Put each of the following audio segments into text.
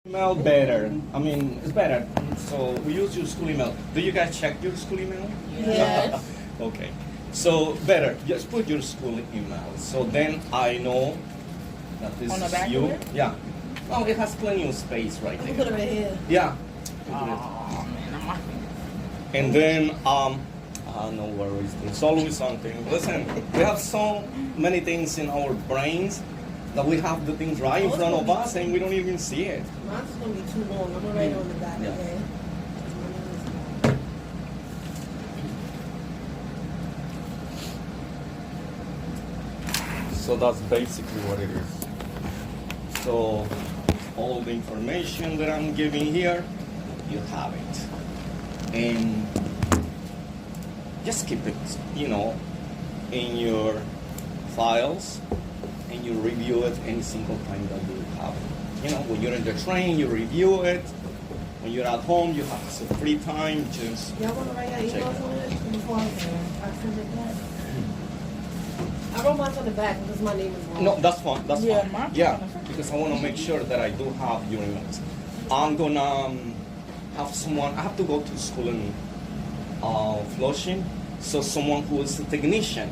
Email better. I mean, it's better. So we use your school email. Do you guys check your school email? Yes. Okay. So better. Just put your school email. So then I know that this On the is back you. of it? Yeah. Well, it has plenty of space right Put there. it right here. Yeah. Oh man, I'm not. And then no worries. There's always something. Listen, we have so many things in our brains that we have the things right in front of us and we don't even see it. Mine's is gonna be too long. I'm gonna write it on the back. Yeah. Okay. So that's basically what it is. So all the information that I'm giving here, you have it. And just keep it, in your files and you review it any single time that you have it. When you're in the train, you review it. When you're at home, you have some free time, just Y'all wanna write out check emails it on out. it before I send it back? I wrote mine on the back because my name is wrong. No, that's fine. That's Yeah, fine. mine's Yeah, on the front. because I want to make sure that I do have your emails. I'm gonna have someone. I have to go to school in Flushing, so someone who is a technician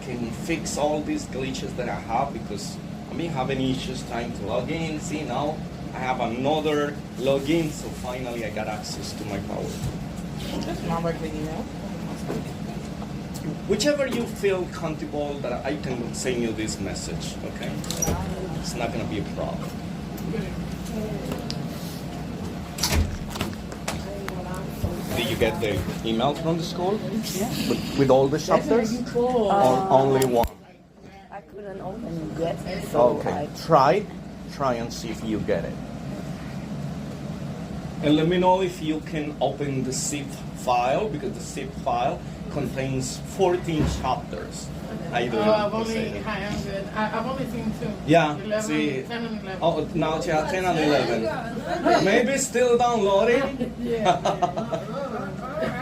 can fix all these glitches that I have because I've been having issues trying to log in. See now, I have another login, so finally I got access to my power. That's my regular email. Whichever you feel comfortable that I can send you this message, okay? It's not gonna be a problem. Did you get the email from the school? Yeah. With all the chapters? Or only one? I couldn't open it yet. So Okay, try and see if you get it. And let me know if you can open the zip file, because the zip file contains 14 chapters. How you doing? I've only seen two. Yeah, 11, see. 10 and 11. Oh, now it's 10 and 11. Maybe still downloading.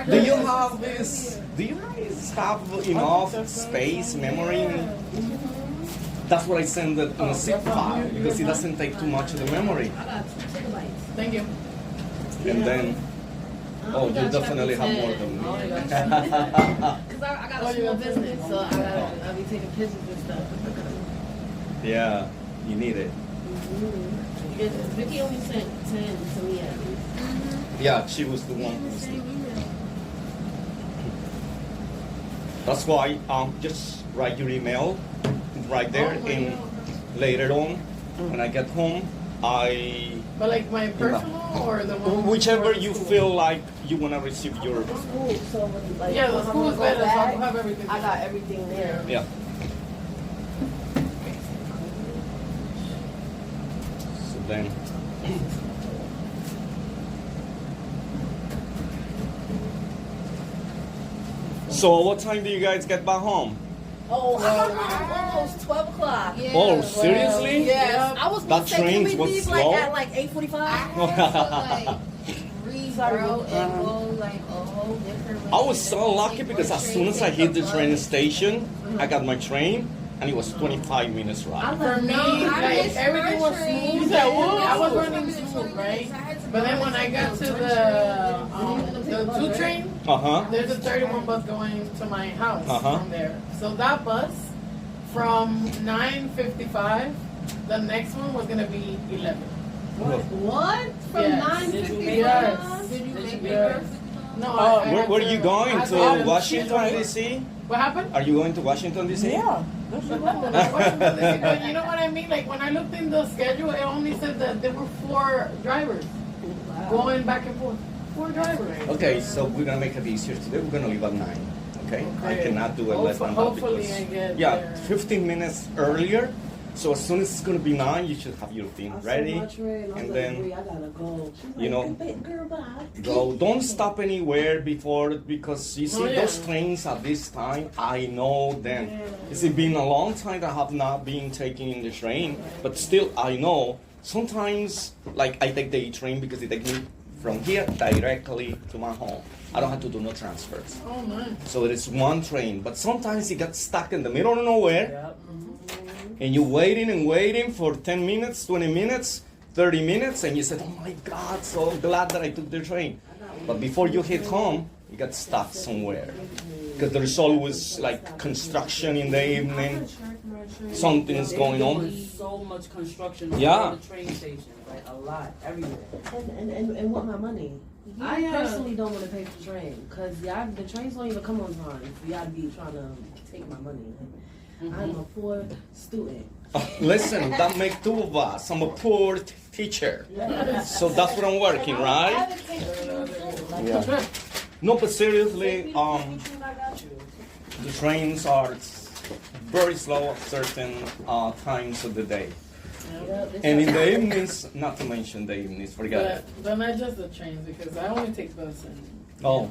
Do you have this? Do you guys have enough space, memory? That's what I send it on a zip file because it doesn't take too much of the memory. Thank you. And then, oh, you definitely have more than me. Because I got a small business, so I'll be taking pictures and stuff. Yeah, you need it. Vicky only sent 10 to me at least. Yeah, she was the one who was. That's why just write your email right there, and later on, when I get home, But like my personal or the one? whichever you feel like you want to receive your. School, so when, like, Yeah, the when school is I'm better, so gonna go I'll back, have everything. I got everything there. Yeah. So then. So what time do you guys get back home? Oh, almost 12 o'clock. Yeah. Oh, seriously? Yes. I was That gonna say, can train we was leave slow? like at like 8:45? Sorry. and go like a whole different way. I was so lucky because as soon as I hit the train station, I got my train, and it was 25 minutes ride. For me, like everything was smooth. I was running smooth, right? But then when I got to the 2 train, there's a 31 bus going to my house from there. So that bus from 9:55, the next one was gonna be 11. What? From Yes. 9:55? Yes. Did you make Yes. No, Where are you going I to? had Washington D.C. What happened? Are you going to Washington D.C.? Yeah. But you know what I mean? Like when I looked in the schedule, it only said that there were 4 drivers going back and forth. 4 drivers. Okay, so we're gonna make it easier today. We're gonna leave at 9. Okay? I Okay. cannot do it less than that Hopefully because I get yeah, there. 15 minutes earlier. So as soon as it's gonna be 9, you should have your thing ready, and then I gotta go. you know, Girl, bye. go. Don't stop anywhere before because you see Oh, yeah. those trains at this time. I know them. It's been a long time that I have not been taking the train, but still I know. Sometimes, like I take the train because it takes me from here directly to my home. I don't have to do no transfers. Oh man. So it is one train, but sometimes it gets stuck in the middle of nowhere, and you're waiting and waiting for 10 minutes, 20 minutes 30 minutes, and you said, oh my God, so glad that I took the train. But before you hit home, you got stuck somewhere. Because there's always like construction in the evening. Something's going on. So much construction on Yeah. the train stations, like a lot, everywhere. And want my money. I personally don't want to pay for the train because the trains don't even come on time. So y'all be trying to take my money. I'm a poor student. Listen, that makes two of us. I'm a poor teacher. So that's what I'm working, right? Yeah. No, but seriously, the trains are very slow at certain times of the day. And in the evenings, not to mention the evenings, forget it. But not just the trains, because I only take bus and... Oh,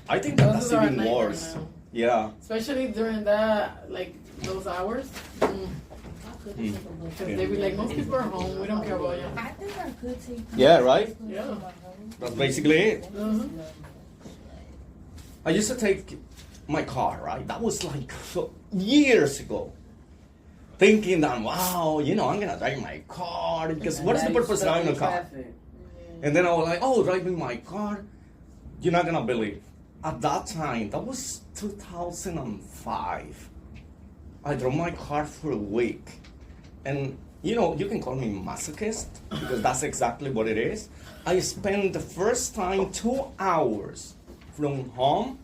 I think that's Buses are even a nightmare worse. now. Yeah. Especially during that, like, those hours. Because they be like, most people are home, we don't care about you. I think I could take. Yeah, right? Yeah. That's basically it. Mm-hmm. I used to take my car, right? That was like years ago. Thinking that, wow, I'm gonna drive my car because what is the purpose of driving a car? And then I was like, oh, driving my car. You're not gonna believe. At that time, that was 2005. I drove my car for a week. And you can call me masochist because that's exactly what it is. I spent the first time 2 hours from home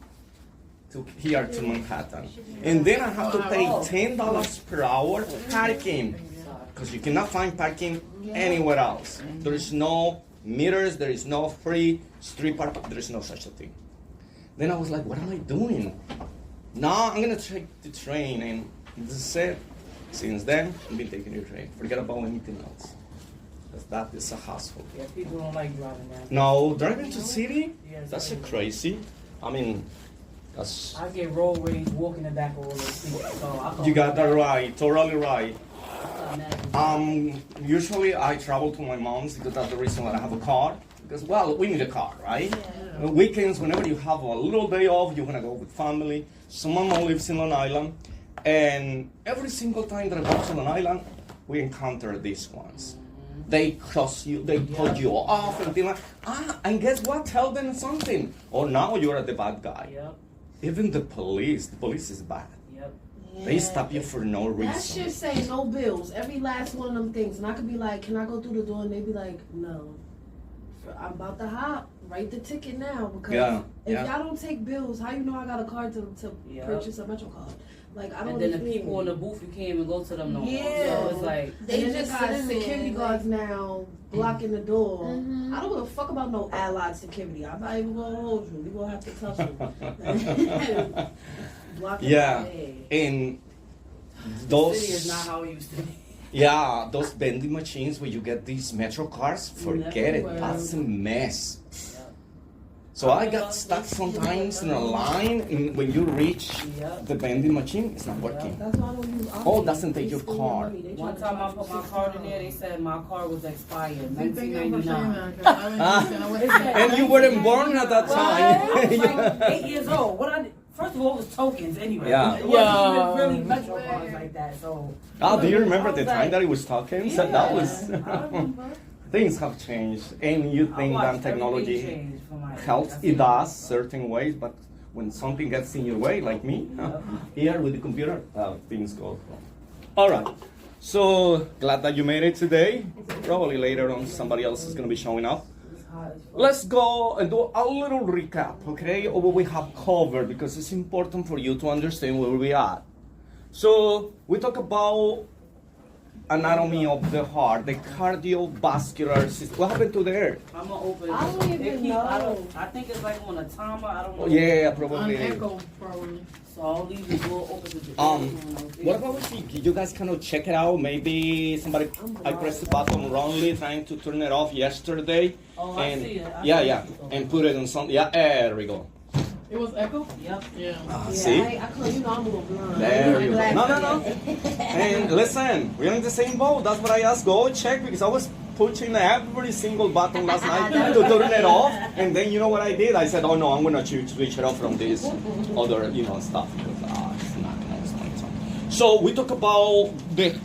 to here to Manhattan. And then I have to pay $10 per hour parking because you cannot find parking anywhere else. There is no meters, there is no free street parking, there is no such a thing. Then I was like, what am I doing? Now I'm gonna take the train, and this is it. Since then, I've been taking the train. Forget about anything else. Because that is a hassle. Yeah, people don't like driving that. No, driving to city, Yeah, that's a crazy. I mean, that's... I get road rage walking the back of all those people. So I You got that right, totally right. imagine. Usually I travel to my mom's because that's the reason why I have a car. Because, well, we need a car, right? Weekends, whenever you have a little day off, you want to go with family. So my mom lives in Long Island. And every single time that I go to Long Island, we encounter these ones. They cross you, they cut you off, and things like, and guess what? Tell them something. Oh, now you're the bad guy. Yep, Even the police is bad. yep. They stop you for no That reason. shit say no bills. Every last one of them things. And I could be like, can I go through the door? And they be like, no. I'm about to hop. Write the ticket now. Because if y'all don't take bills, how you know I got a card to purchase a Metro card? Like, I don't And then the understand. people in the booth, you can't even go to them no more. Yeah. So it's like, They They just just got sit in there, security like- guards now blocking the door. Mhm. I don't give a fuck about no allied security. I'm not even gonna hold you. We gonna have to touch you. Blocking Yeah. my head. And the city is not those, how it used to be. yeah, those vending machines where you get these Metro cards, forget it. That's a mess. So I got stuck sometimes in a line, and when you reach Yep. the vending machine, it's not working. That's why I don't use Oh, doesn't take your They steal card. money. They One try to time I charge put you my card in $60. there, they said my card was expired, Thank you for saying 1999. that, 'cause I was thinking, I was- And you weren't born at that Well, I was time. like 8 years old. What I did, first of all, it was tokens anyway. Yeah. It wasn't Yeah. even really Metro cards like that. So Oh, do you remember I the was time like, that it was talking? yeah, That was... I remember. Things have changed, and you I think watched that technology everything change from my age. helps. That's It does certain ways, but when something gets in your way, like me, here with the computer, things go wrong. All right, so glad that you made it today. Probably later on somebody else is going to be showing up. It's hot as fuck. Let's go and do a little recap, okay, of what we have covered, because it's important for you to understand where we are. So we talk about anatomy of the heart, the cardiovascular system. What happened to the ear? I'm gonna open it. I don't It even keep- know. I think it's like on a timer. I don't know. Oh, yeah, On probably. echo, probably. So I'll leave the door open to the What about if you guys kind of check it out? Maybe somebody, I pressed the button wrongly trying to turn it off yesterday. Oh, I and see it. I yeah, see yeah, it. and put it on some. Yeah, there we go. It was echo? Yep. Yeah. See? I couldn't, I'm a little blind. There you go. Black No, no, no. man. And listen, we're in the same boat. That's what I asked. Go check because I was pushing every single button last night to turn it off. And then you know what I did? I said, oh no, I'm gonna switch it off from this other, stuff because it's not gonna waste my time. So we talk about the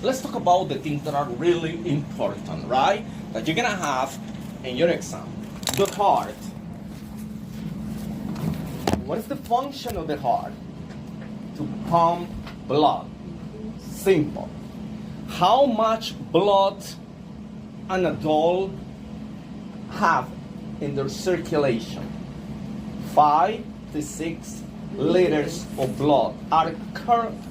let's talk about the things that are really important, right? That you're gonna have in your exam. The heart. What is the function of the heart? To pump blood. Simple. How much blood an adult have in their circulation? 5 to 6 liters of blood are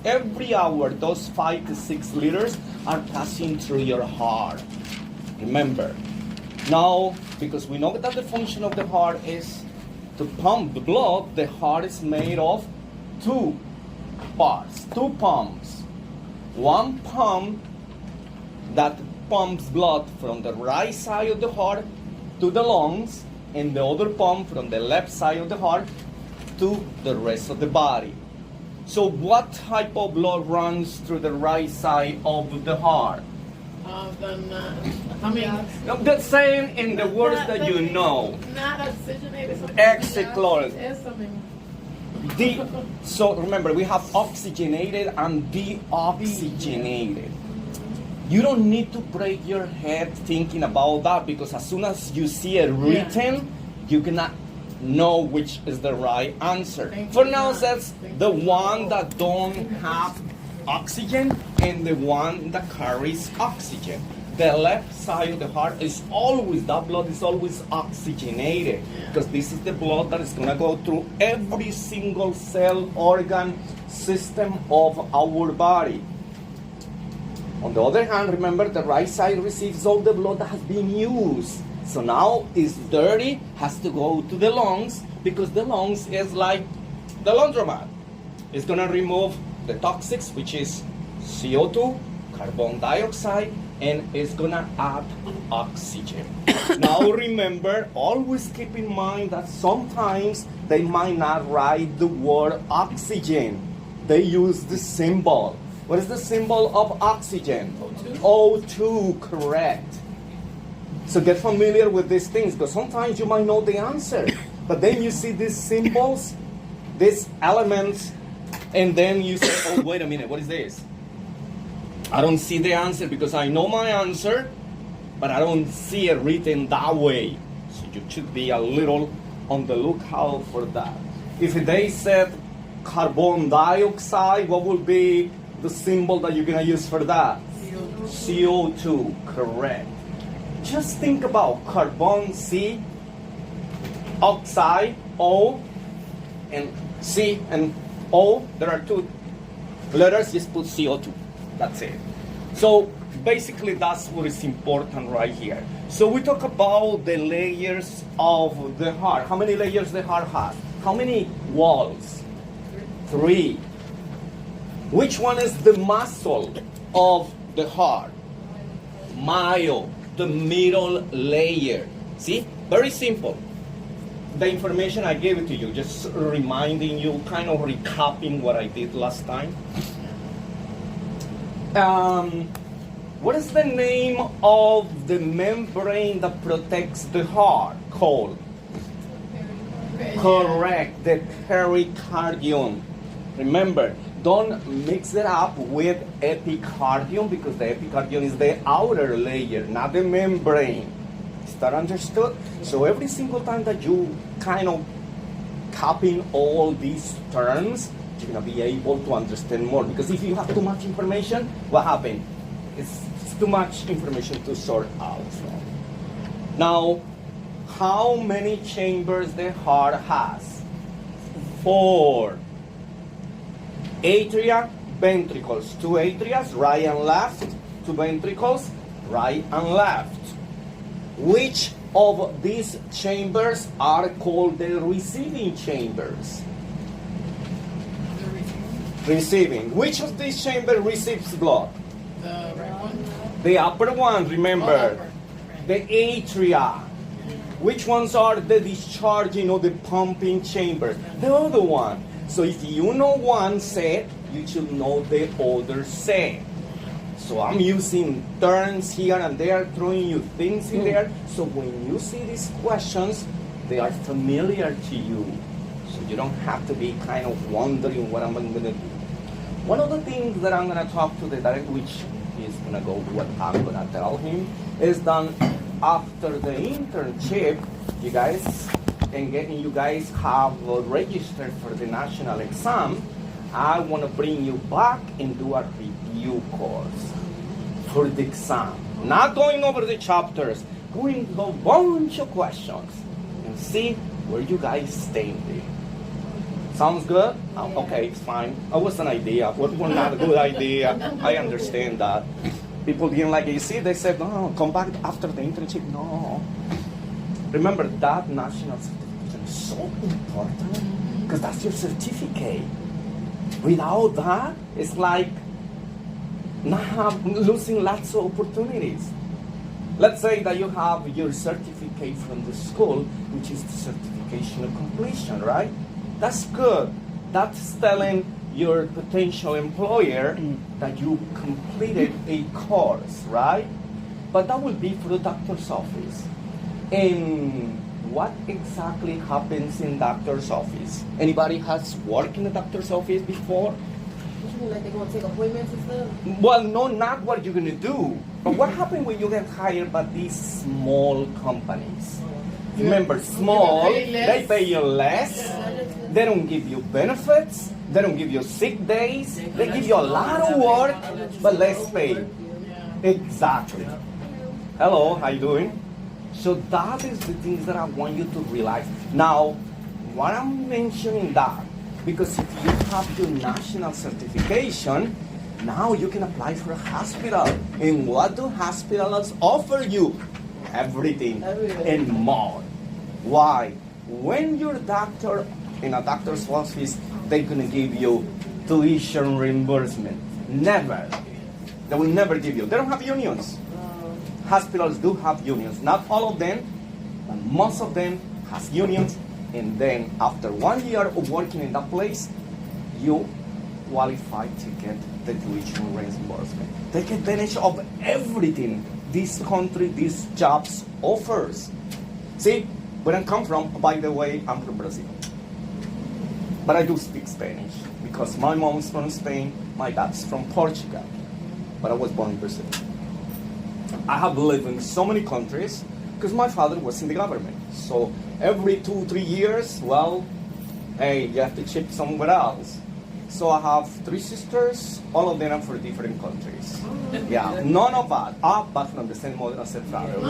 every hour. Those 5 to 6 liters are passing through your heart. Remember, now because we know that the function of the heart is to pump the blood, the heart is made of 2 parts, 2 pumps. One pump that pumps blood from the right side of the heart to the lungs, and the other pump from the left side of the heart to the rest of the body. So what type of blood runs through the right side of the heart? The same in the words that you know. Not oxygenated. Excellent. So remember, we have oxygenated and deoxygenated. You don't need to break your head thinking about that, because as soon as you see it written, you cannot know which is the right answer. For now, that's the one that don't have oxygen and the one that carries oxygen. The left side of the heart is always, that blood is always oxygenated, because this is the blood that is going to go through every single cell, organ, system of our body. On the other hand, remember, the right side receives all the blood that has been used. So now it's dirty, has to go to the lungs, because the lungs is like the laundromat. It's going to remove the toxics, which is CO2, carbon dioxide, and it's going to add oxygen. Now remember, always keep in mind that sometimes they might not write the word oxygen. They use the symbol. What is the symbol of oxygen? O2. O2, correct. So get familiar with these things, because sometimes you might know the answer, but then you see these symbols, these elements, and then you say, oh, wait a minute, what is this? I don't see the answer, because I know my answer, but I don't see it written that way. So you should be a little on the lookout for that. If they said carbon dioxide, what would be the symbol that you're going to use for that? CO2, correct. Just think about carbon, C, oxide, O, and C and O. There are 2 letters, just put CO2. That's it. So basically that's what is important right here. So we talk about the layers of the heart. How many layers the heart has? How many walls? 3. Which one is the muscle of the heart? Myo, the middle layer. See? Very simple. The information I gave it to you, just reminding you, kind of recapping what I did last time. What is the name of the membrane that protects the heart called? Correct, the pericardium. Remember, don't mix it up with epicardium, because the epicardium is the outer layer, not the membrane. Is that understood? So every single time that you kind of copying all these terms, you're going to be able to understand more. Because if you have too much information, what happens? It's too much information to sort out. Now, how many chambers the heart has? 4. Atria, ventricles. 2 atrias, right and left. 2 ventricles, right and left. Which of these chambers are called the receiving chambers? Receiving. Which of these chambers receives blood? The right one? The upper one, remember. The atria. Which ones are the discharging or the pumping chambers? The other one. So if you know one set, you should know the other set. So I'm using terms here and there, throwing you things in there. So when you see these questions, they are familiar to you. So you don't have to be kind of wondering what I'm going to do. One of the things that I'm going to talk to the direct, which he's gonna go what I'm gonna tell him, is that after the internship, you guys have registered for the national exam. I want to bring you back and do a review course for the exam. Not going over the chapters, going to a bunch of questions and see where you guys stand. Sounds good? Okay, it's fine. It was an idea. What was not a good idea. I understand that. People didn't like it. You see, they said, no, come back after the internship. No. Remember, that national certification is so important because that's your certificate. Without that, it's like losing lots of opportunities. Let's say that you have your certificate from the school, which is the certification of completion, right? That's good. That's telling your potential employer that you completed a course, right? But that will be for the doctor's office. And what exactly happens in doctor's office? Anybody has worked in the doctor's office before? What you mean, like they're gonna take appointments and stuff? Well, no, not what you're gonna do. But what happens when you get hired by these small companies? Remember, small, they pay you less. They don't give you benefits. They don't give you sick days. They give you a lot of work, but less pay. Exactly. Hello, how you doing? So that is the things that I want you to realize. Now, why I'm mentioning that? Because if you have your national certification, now you can apply for a hospital. And what do hospitals offer you? Everything and more. Why? When you're a doctor in a doctor's office, they're gonna give you tuition reimbursement. Never. They will never give you. They don't have unions. Hospitals do have unions. Not all of them, but most of them has unions. And then after 1 year of working in that place, you qualify to get the tuition reimbursement. Take advantage of everything this country, these jobs offers. See, where I come from, by the way, I'm from Brazil. But I do speak Spanish because my mom's from Spain, my dad's from Portugal. But I was born in Brazil. I have lived in so many countries because my father was in the government. So every 2-3 years, well, hey, you have to ship somewhere else. So I have 3 sisters, all of them are from different countries. Yeah, none of us are but from the same mother as father.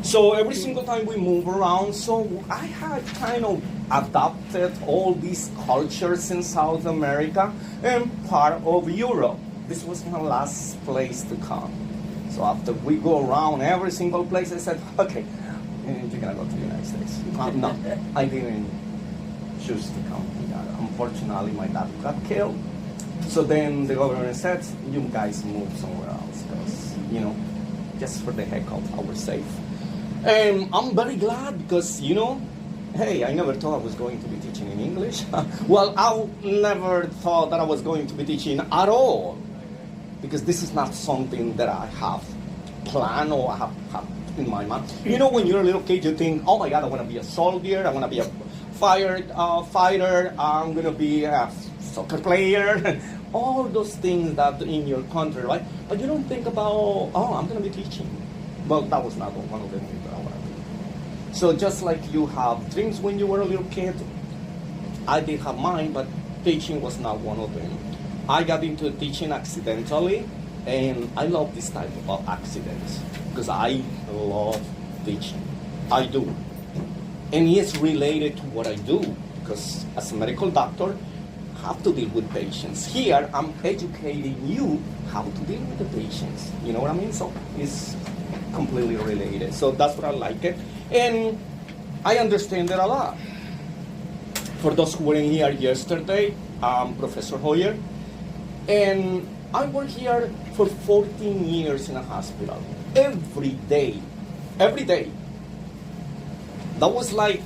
So every single time we move around, so I had kind of adopted all these cultures in South America and part of Europe. This was my last place to come. So after we go around every single place, I said, okay, you're gonna go to the United States. No, I didn't choose to come. Unfortunately, my dad got killed. So then the government said, you guys move somewhere else, because, you know, just for the heck of our safe. And I'm very glad because, you know, hey, I never thought I was going to be teaching in English. Well, I never thought that I was going to be teaching at all, because this is not something that I have planned or I have in my mind. You know, when you're a little kid, you think, oh my God, I want to be a soldier, I want to be a fighter, I'm going to be a soccer player, all those things that in your country, right? But you don't think about, oh, I'm going to be teaching. Well, that was not one of the things that I want to do. So just like you have dreams when you were a little kid, I did have mine, but teaching was not one of them. I got into teaching accidentally, and I love this type of accidents because I love teaching. I do. And it's related to what I do, because as a medical doctor, I have to deal with patients. Here, I'm educating you how to deal with the patients. You know what I mean? So it's completely related. So that's what I like it. And I understand it a lot. For those who were in here yesterday, I'm Professor Hoyer. And I worked here for 14 years in a hospital. Every day. That was like,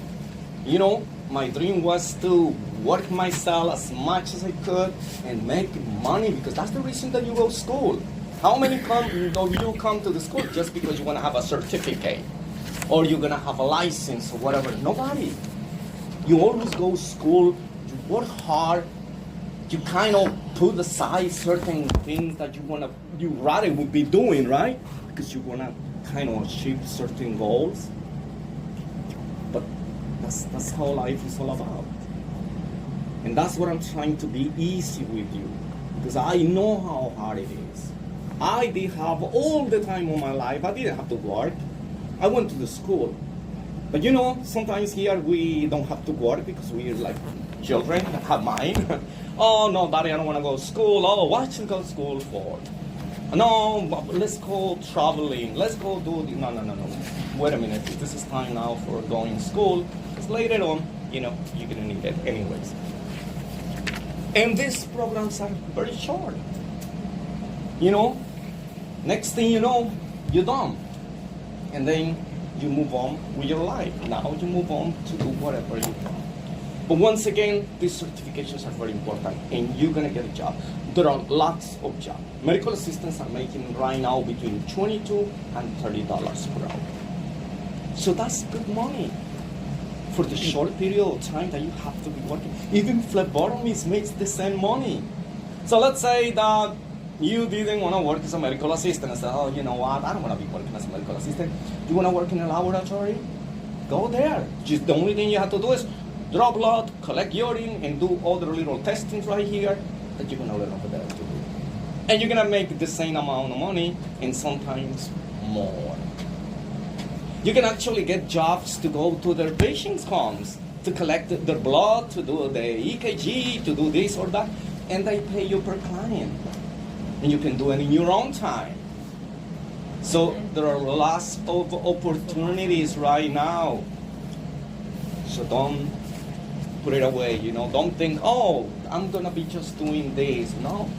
you know, my dream was to work myself as much as I could and make money, because that's the reason that you go to school. How many of you come to the school just because you want to have a certificate or you're going to have a license or whatever? Nobody. You always go to school, you work hard, you kind of put aside certain things that you rather would be doing, right? Because you wanna kind of achieve certain goals. But that's how life is all about. And that's what I'm trying to be easy with you, because I know how hard it is. I did have all the time of my life. I didn't have to work. I went to the school. But you know, sometimes here we don't have to work because we're like children that have mind. Oh no, Daddy, I don't want to go to school. Oh, what should go to school for? No, let's go traveling. Let's go do the... No. Wait a minute. This is time now for going to school. Because later on, you know, you're going to need it anyways. And these programs are very short. You know, next thing you know, you're done. And then you move on with your life. Now you move on to do whatever you want. But once again, these certifications are very important, and you're gonna get a job. There are lots of jobs. Medical assistants are making right now between $22 and $30 per hour. So that's good money for the short period of time that you have to be working. Even phlebotomists makes the same money. So let's say that you didn't want to work as a medical assistant and said, oh, you know what, I don't want to be working as a medical assistant. You want to work in a laboratory? Go there. Just the only thing you have to do is draw blood, collect urine, and do all the little testings right here that you're going to learn over there to do. And you're going to make the same amount of money and sometimes more. You can actually get jobs to go to their patients' homes to collect their blood, to do the EKG, to do this or that, and they pay you per client. And you can do it in your own time. So there are lots of opportunities right now. So don't put it away, you know. Don't think, oh, I'm gonna be just doing this. No.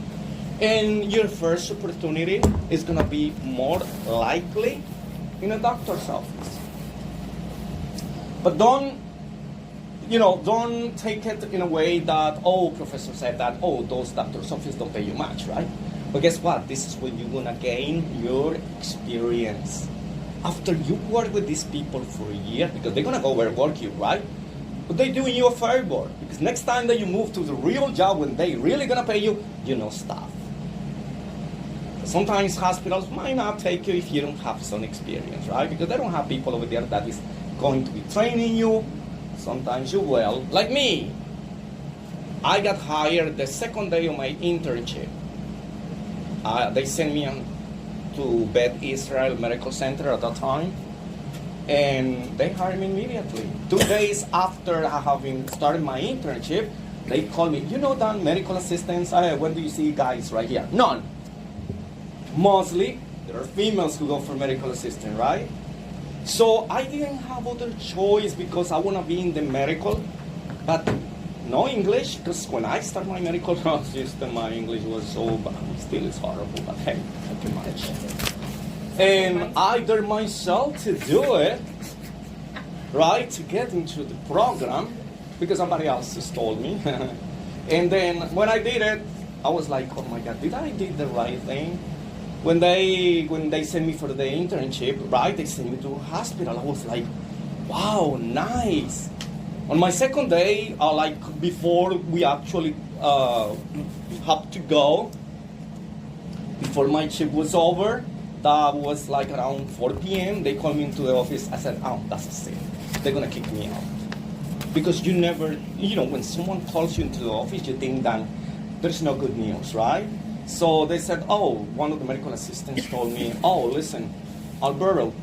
And your first opportunity is gonna be more likely in a doctor's office. But don't take it in a way that, oh, professor said that, oh, those doctor's offices don't pay you much, right? But guess what? This is when you're gonna gain your experience. After you work with these people for a year, because they're gonna go overwork you, right? But they're doing you a favor, because next time that you move to the real job when they really gonna pay you, you know stuff. Sometimes hospitals might not take you if you don't have some experience, right? Because they don't have people over there that is going to be training you. Sometimes you will. Like me, I got hired the second day of my internship. They sent me to Beth Israel Medical Center at that time, and they hired me immediately. 2 days after having started my internship, they called me, you know, Dan, medical assistants, when do you see guys right here? None. Mostly, there are females who go for medical assistant, right? So I didn't have other choice because I want to be in the medical, but no English, because when I started my medical system, my English was so bad. Still is horrible, but hey, I can manage. And I dared myself to do it, right, to get into the program, because somebody else just told me. And then when I did it, I was like, oh my God, did I do the right thing? When they sent me for the internship, right, they sent me to a hospital. I was like, wow, nice. On my second day, like before we actually had to go, before my shift was over, that was like around 4 p.m. They called me into the office. I said, oh, that's a sin. They're going to kick me out. Because you never, you know, when someone calls you into the office, you think that there's no good news, right? So they said, oh, one of the medical assistants told me, oh, listen, Alberto,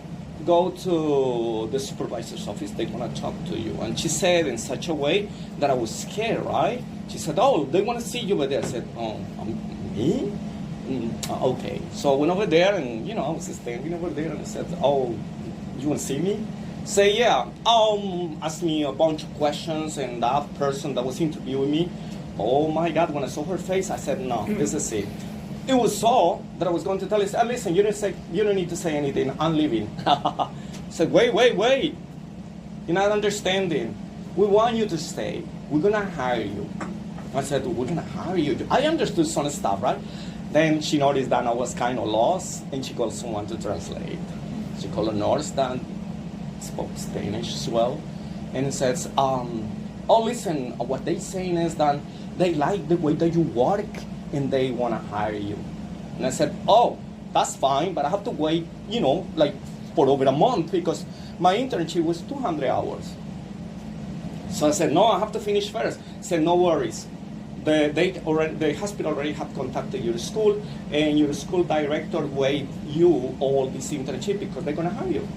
go to the supervisor's office, they want to talk to you. And she said in such a way that I was scared, right? She said, oh, they want to see you over there. I said, oh, me? Okay. So I went over there and, you know, I was standing over there and I said, oh, you want to see me? Say, yeah. Ask me a bunch of questions, and that person that was interviewing me, oh my God, when I saw her face, I said, no, this is it. It was so that I was going to tell you, listen, you don't need to say anything, I'm leaving. I said, wait. You're not understanding. We want you to stay. We're going to hire you. I said, we're going to hire you. I understood some stuff, right? Then she noticed that I was kind of lost, and she called someone to translate. She called a nurse that spoke Spanish as well, and says, oh, listen, what they're saying is that they like the way that you work and they want to hire you. And I said, oh, that's fine, but I have to wait, like for over a month because my internship was 200 hours. So I said, no, I have to finish first. I said, no worries. The hospital already have contacted your school, and your school director waived you all this internship because they're going to hire you.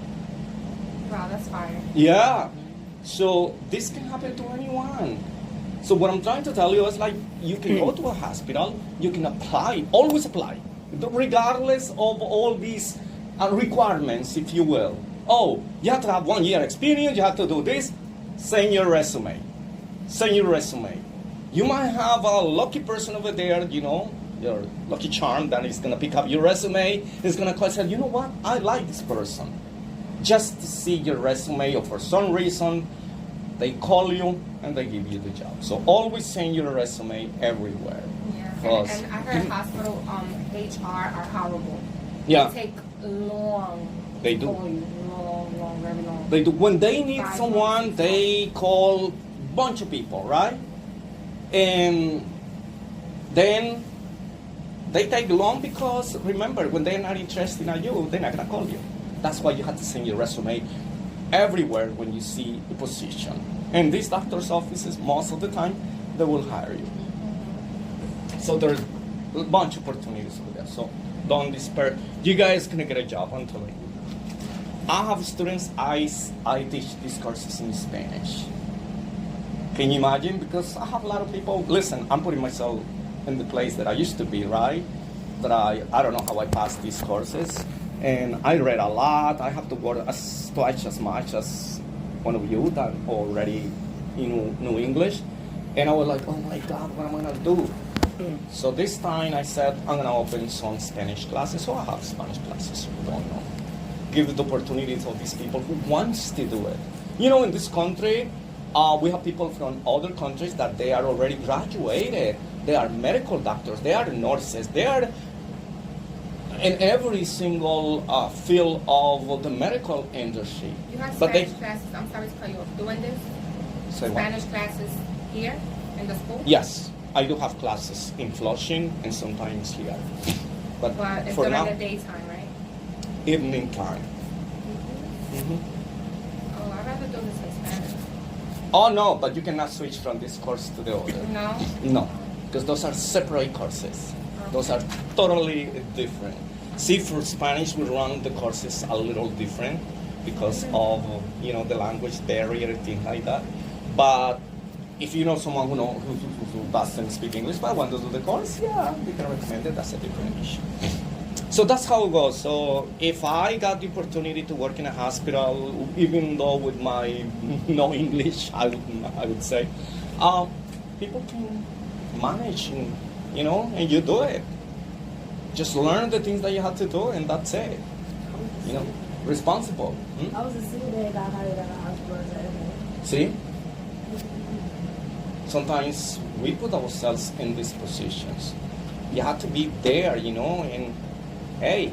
Wow, that's fire. Yeah. So this can happen to anyone. So what I'm trying to tell you is like you can go to a hospital, you can apply, always apply, regardless of all these requirements, if you will. Oh, you have to have 1 year experience, you have to do this, send your resume. Send your resume. You might have a lucky person over there, your lucky charm that is going to pick up your resume, is going to call and say, you know what, I like this person. Just to see your resume, or for some reason, they call you and they give you the job. So always send your resume everywhere. Yeah, and I heard hospital HR are horrible. Yeah. They take long. They do. Long, very long. They do. When they need 5 someone, months. they call a bunch of people, right? And then they take long because, remember, when they're not interested in you, they're not going to call you. That's why you have to send your resume everywhere when you see a position. And these doctor's offices, most of the time, they will hire you. So there's a bunch of opportunities over there. So don't despair. You guys can get a job, I'm telling you. I have students, I teach these courses in Spanish. Can you imagine? Because I have a lot of people, listen, I'm putting myself in the place that I used to be, right? That I don't know how I passed these courses. And I read a lot. I have to work twice as much as one of you that already knew English. And I was like, oh my God, what am I going to do? So this time I said, I'm going to open some Spanish classes. So I have Spanish classes, you don't know. Give the opportunities of these people who wants to do it. In this country, we have people from other countries that they are already graduated. They are medical doctors. They are nurses. They are in every single field of the medical industry. You have But Spanish classes, I'm sorry to cut you off, doing this? Say what? Spanish classes here in the school? Yes, I do have classes in Flushing and sometimes here. But It's for during now, the daytime, right? evening time. Oh, I'd rather do this in Spanish. Oh no, but you cannot switch from this course to the other. No? No, because those are separate courses. Those are totally different. See, for Spanish, we run the courses a little different because of the language barrier and things like that. But if you know someone who doesn't speak English but wants to do the course, yeah, we can recommend it. That's a different issue. So that's how it goes. So if I got the opportunity to work in a hospital, even though with my no English, I would say, people can manage, and you do it. Just learn the things that you have to do, and that's it. Responsible. I was a single that got hired at a hospital. See? Sometimes we put ourselves in these positions. You have to be there, and hey,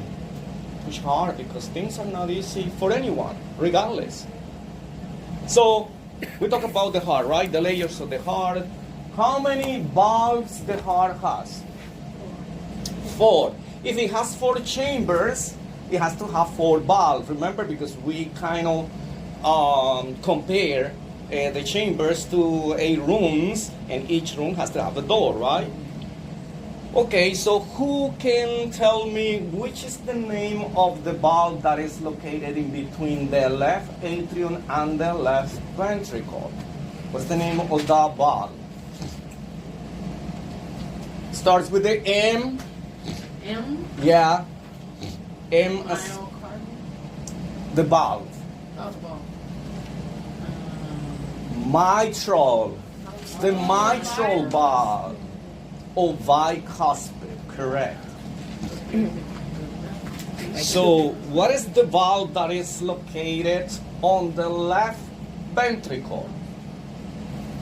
push hard because things are not easy for anyone, regardless. So, we talk about the heart, right? The layers of the heart. How many valves the heart has? 4. If it has 4 chambers, it has to have 4 valves. Remember, because we kind of compare the chambers to 8 rooms, and each room has to have a door, right? Okay, so who can tell me which is the name of the valve that is located in between the left atrium and the left ventricle? What's the name of that valve? Starts with the M. M? Yeah. M as Myocardium? the valve. Mitral. The mitral valve. Or bicuspid, correct. So, what is the valve that is located on the left ventricle?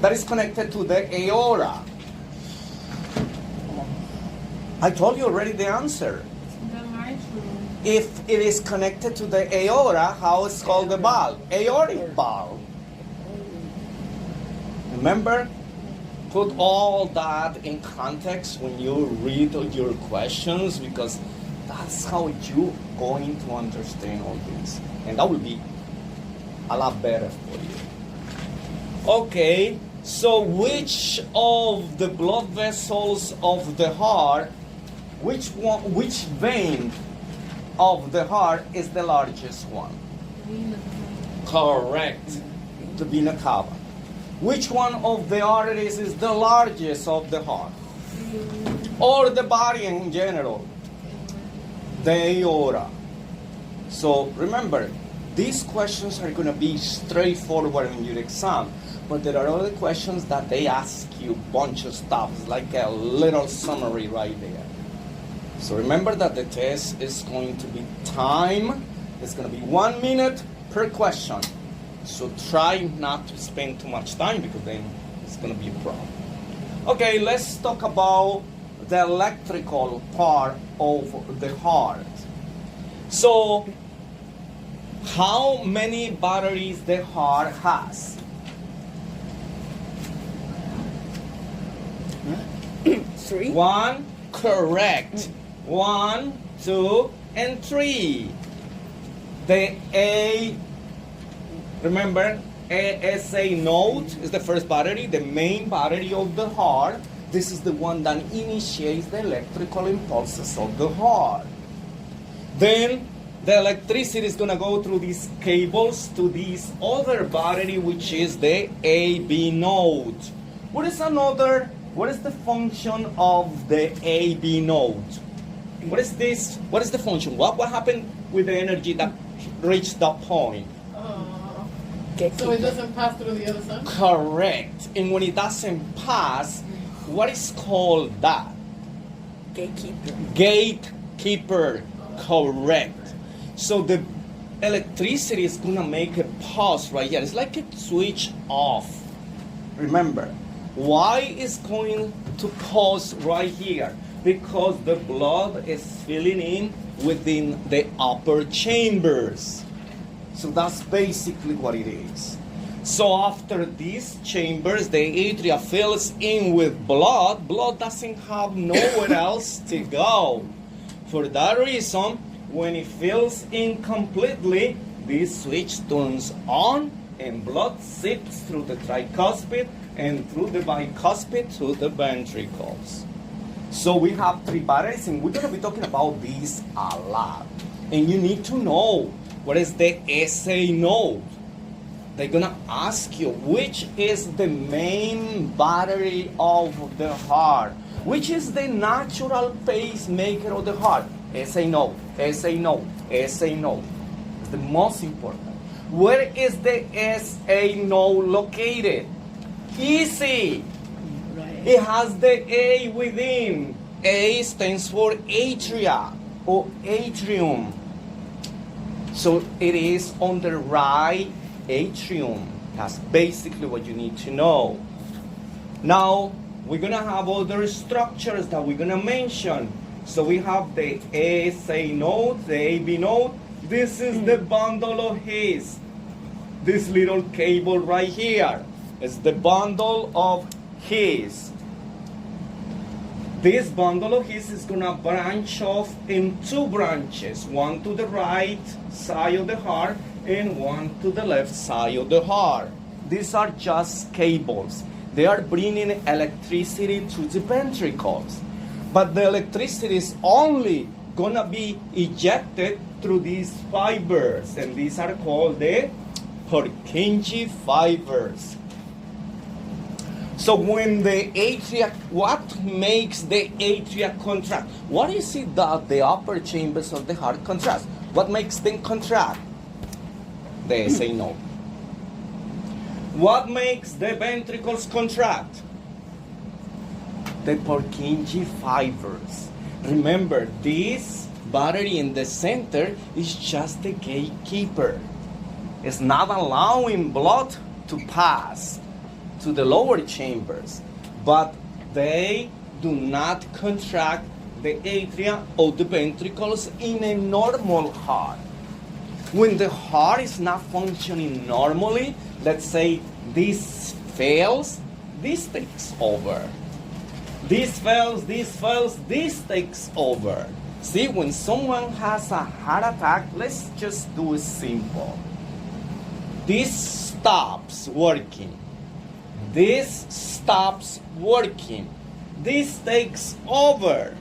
That is connected to the aorta. I told you already the answer. The mitral. If it is connected to the aorta, how is called the valve? Aortic valve. Remember? put all that in context when you read your questions, because that's how you're going to understand all this. And that will be a lot better for you. Okay, so which of the blood vessels of the heart, which vein of the heart is the largest one? Correct. The vena cava. Which one of the arteries is the largest of the heart? Or the body in general? The aorta. So remember, these questions are going to be straightforward in your exam, but there are other questions that they ask you a bunch of stuff. It's like a little summary right there. So remember that the test is going to be time. It's going to be 1 minute per question. So try not to spend too much time, because then it's going to be a problem. Okay, let's talk about the electrical part of the heart. So, how many batteries the heart has? 3. 1, correct. 1, 2, and 3. The remember, ASA node is the first battery, the main battery of the heart. This is the one that initiates the electrical impulses of the heart. Then the electricity is going to go through these cables to this other battery, which is the AB node. What is the function of the AB node? What is this? What is the function? What happened with the energy that reached that point? So it doesn't pass through the other side? Correct. And when it doesn't pass, what is called that? Gatekeeper. Gatekeeper. Correct. So the electricity is going to make a pause right here. It's like a switch off. Remember, why is going to pause right here? Because the blood is filling in within the upper chambers. So that's basically what it is. So after these chambers, the atria fills in with blood. Blood doesn't have nowhere else to go. For that reason, when it fills in completely, this switch turns on and blood seeps through the tricuspid and through the bicuspid to the ventricles. So we have 3 batteries, and we're going to be talking about these a lot. And you need to know what is the SA node. They're going to ask you which is the main battery of the heart. Which is the natural pacemaker of the heart? SA node, SA node, SA node. It's the most important. Where is the SA node located? Easy. It has the A within. A stands for atria or atrium. So it is on the right atrium. That's basically what you need to know. Now, we're going to have other structures that we're going to mention. So we have the ASA node, the AB node. This is the bundle of His. This little cable right here is the bundle of His. This bundle of His is going to branch off in 2 branches. One to the right side of the heart and one to the left side of the heart. These are just cables. They are bringing electricity to the ventricles. But the electricity is only going to be ejected through these fibers. And these are called the Purkinje fibers. So when the atria, what makes the atria contract? What is it that the upper chambers of the heart contract? What makes them contract? They say no. What makes the ventricles contract? The Purkinje fibers. Remember, this battery in the center is just the gatekeeper. It's not allowing blood to pass to the lower chambers, but they do not contract the atria or the ventricles in a normal heart. When the heart is not functioning normally, let's say this fails, this takes over. This fails, this takes over. See, when someone has a heart attack, let's just do it simple. This stops working. This stops working. This takes over.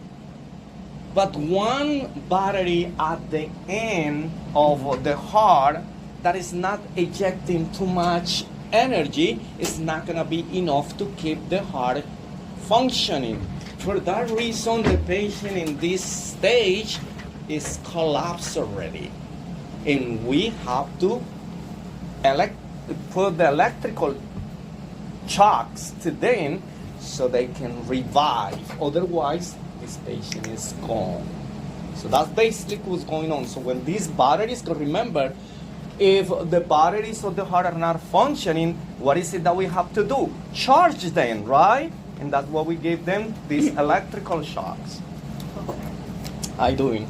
But one battery at the end of the heart that is not ejecting too much energy is not going to be enough to keep the heart functioning. For that reason, the patient in this stage is collapsed already. And we have to put the electrical shocks to them so they can revive. Otherwise, this patient is gone. So that's basically what's going on. So when these batteries, remember, if the batteries of the heart are not functioning, what is it that we have to do? Charge them, right? And that's what we give them, these electrical shocks. How you doing?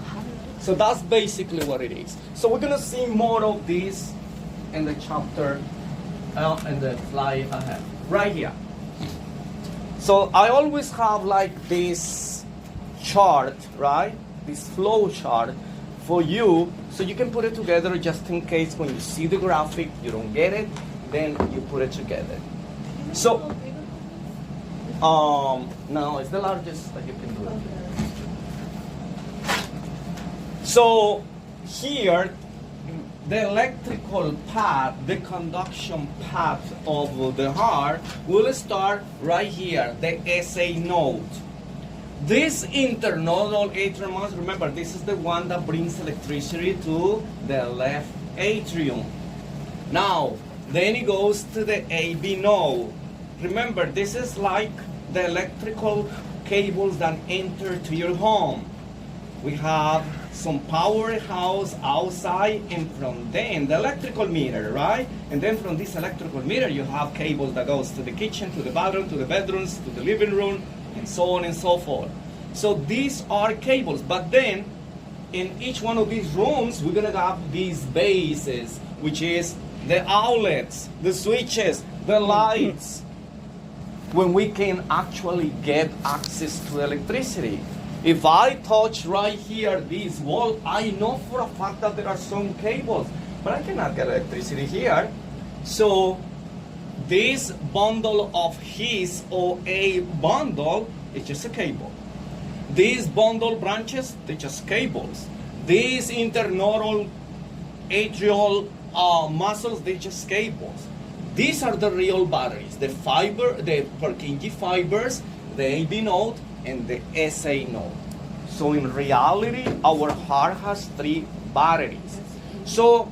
So that's basically what it is. So we're gonna see more of this in the chapter, in the slide ahead, right here. So I always have like this chart, right? This flow chart for you, so you can put it together just in case when you see the graphic, you don't get it, then you put it together. So, no, it's the largest that you can do it. So here, the electrical path, the conduction path of the heart will start right here, the SA node. This internodal atrium, remember, this is the one that brings electricity to the left atrium. Now, then it goes to the AB node. Remember, this is like the electrical cables that enter to your home. We have some powerhouse outside, and from then the electrical meter, right? And then from this electrical meter, you have cables that goes to the kitchen, to the bathroom, to the bedrooms, to the living room, and so on and so forth. So these are cables, but then in each one of these rooms, we're gonna have these bases, which is the outlets, the switches, the lights, when we can actually get access to electricity. If I touch right here this wall, I know for a fact that there are some cables, but I cannot get electricity here. So this bundle of his or a bundle is just a cable. These bundle branches, they're just cables. These internodal atrial muscles, they're just cables. These are the real batteries, the fiber, the Purkinje fibers, the AB node, and the SA node. So in reality, our heart has 3 batteries. So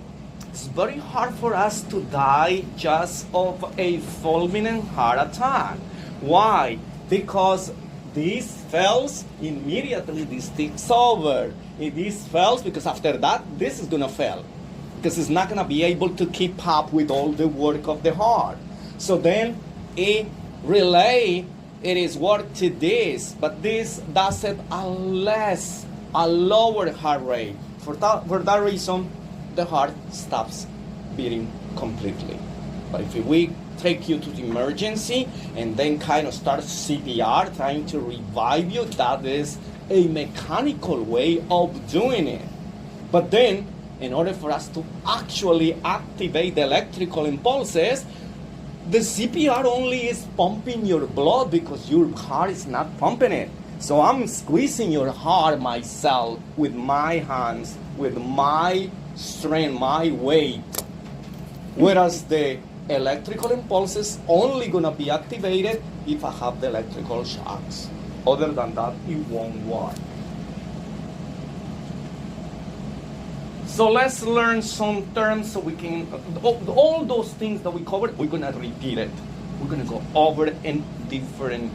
it's very hard for us to die just of a fulminant heart attack. Why? Because this fails, immediately this takes over. If this fails, because after that, this is gonna fail. Because it's not gonna be able to keep up with all the work of the heart. So then a relay, it is work to this, but this does it a lower heart rate. For that reason, the heart stops beating completely. But if we take you to the emergency and then kind of start CPR, trying to revive you, that is a mechanical way of doing it. But then, in order for us to actually activate the electrical impulses, the CPR only is pumping your blood because your heart is not pumping it. So I'm squeezing your heart myself with my hands, with my strength, my weight. Whereas the electrical impulses only gonna be activated if I have the electrical shocks. Other than that, it won't work. So let's learn some terms so we can, all those things that we covered, we're gonna repeat it. We're gonna go over it in different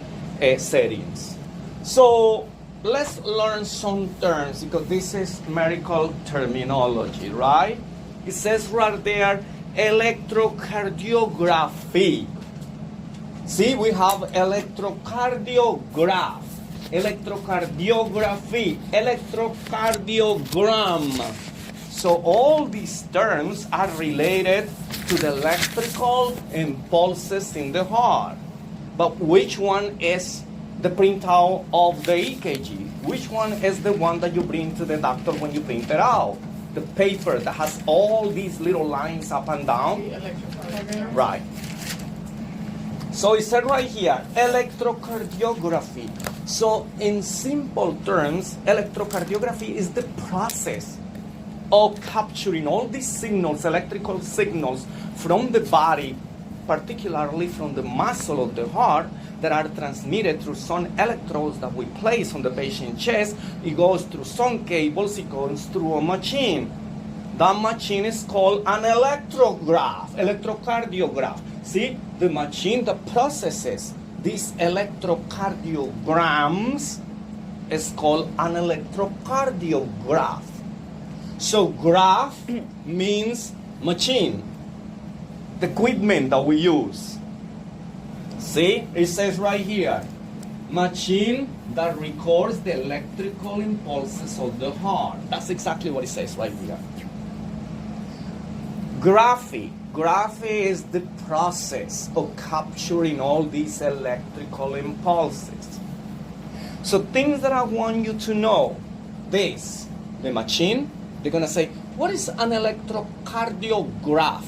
settings. So let's learn some terms because this is medical terminology, right? It says right there, electrocardiography. See, we have electrocardiograph, electrocardiography, electrocardiogram. So all these terms are related to the electrical impulses in the heart. But which one is the printout of the EKG? Which one is the one that you bring to the doctor when you print it out? The paper that has all these little lines up and down? Right. So it said right here, electrocardiography. So in simple terms, electrocardiography is the process of capturing all these signals, electrical signals from the body, particularly from the muscle of the heart, that are transmitted through some electrodes that we place on the patient's chest. It goes through some cables, it goes through a machine. That machine is called an electrocardiograph. See, the machine that processes these electrocardiograms is called an electrocardiograph. So graph means machine, the equipment that we use. See, it says right here, machine that records the electrical impulses of the heart. That's exactly what it says right here. Graphy is the process of capturing all these electrical impulses. So things that I want you to know, this, the machine, they're going to say, what is an electrocardiograph?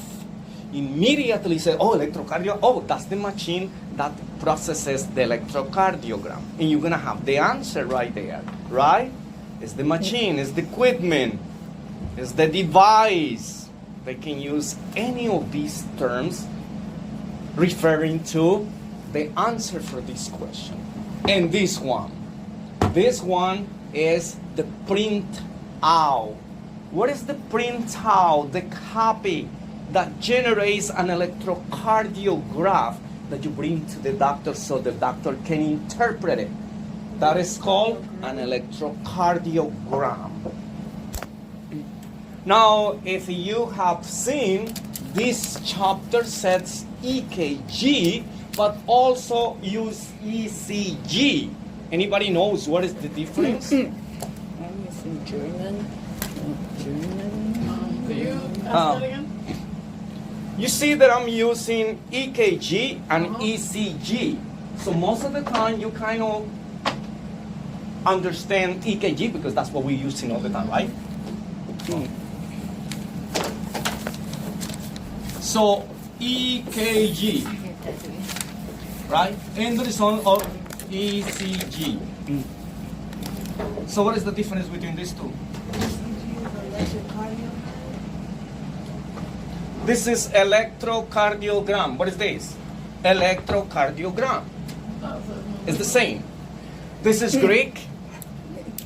Immediately say, oh, that's the machine that processes the electrocardiogram. And you're going to have the answer right there, right? It's the machine, it's the equipment, it's the device. They can use any of these terms referring to the answer for this question. And this one is the print out. What is the print out? The copy that generates an electrocardiograph that you bring to the doctor so the doctor can interpret it. That is called an electrocardiogram. Now, if you have seen, this chapter says EKG, but also use ECG. Anybody knows what is the difference? I'm using German. Could you ask that again? You see that I'm using EKG and ECG. So most of the time you kind of understand EKG because that's what we're using all the time, right? So EKG, right? And there is one of ECG. So what is the difference between these two? This is electrocardiogram. What is this? Electrocardiogram. It's the same. This is Greek.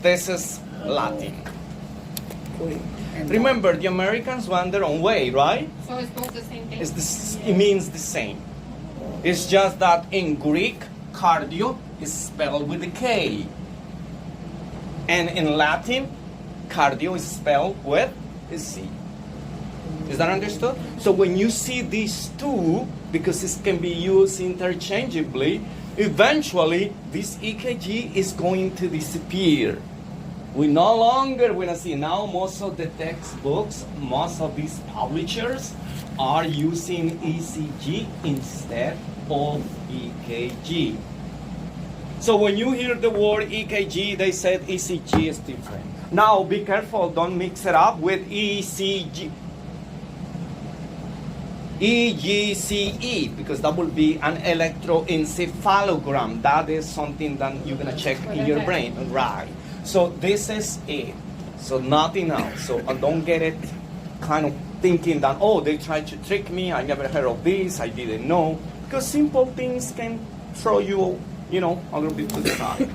This is Latin. Remember, the Americans went their own way, right? So it's both the same thing? It means the same. It's just that in Greek, cardio is spelled with a K. And in Latin, cardio is spelled with a C. Is that understood? So when you see these two, because it can be used interchangeably, eventually this EKG is going to disappear. We no longer going to see now most of the textbooks, most of these publishers are using ECG instead of EKG. So when you hear the word EKG, they said ECG is different. Now be careful, don't mix it up with ECG. EGCE, because that will be an electroencephalogram. That is something that you're going to check in your brain, right? So this is it. So nothing else. So don't get it kind of thinking that, oh, they tried to trick me. I never heard of this. I didn't know. Because simple things can throw you, a little bit to the side.